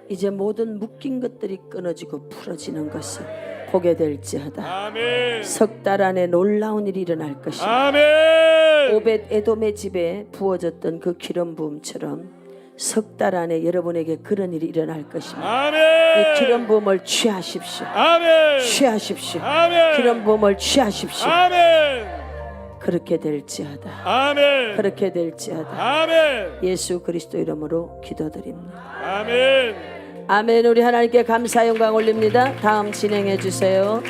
이제 모든 묶인 것들이 끊어지고 풀어지는 것을 보게 될지어다. 석 달 안에 놀라운 일이 일어날 것이다. 오벳 에돔의 집에 부어졌던 그 기름 부음처럼 석 달 안에 여러분에게 그런 일이 일어날 것입니다. 이 기름 부음을 취하십시오. 취하십시오. 기름 부음을 취하십시오. 그렇게 될지어다. 그렇게 될지어다. 예수 그리스도 이름으로 기도드립니다. 아멘. 우리 하나님께 감사 영광 올립니다. 다음 진행해 주세요.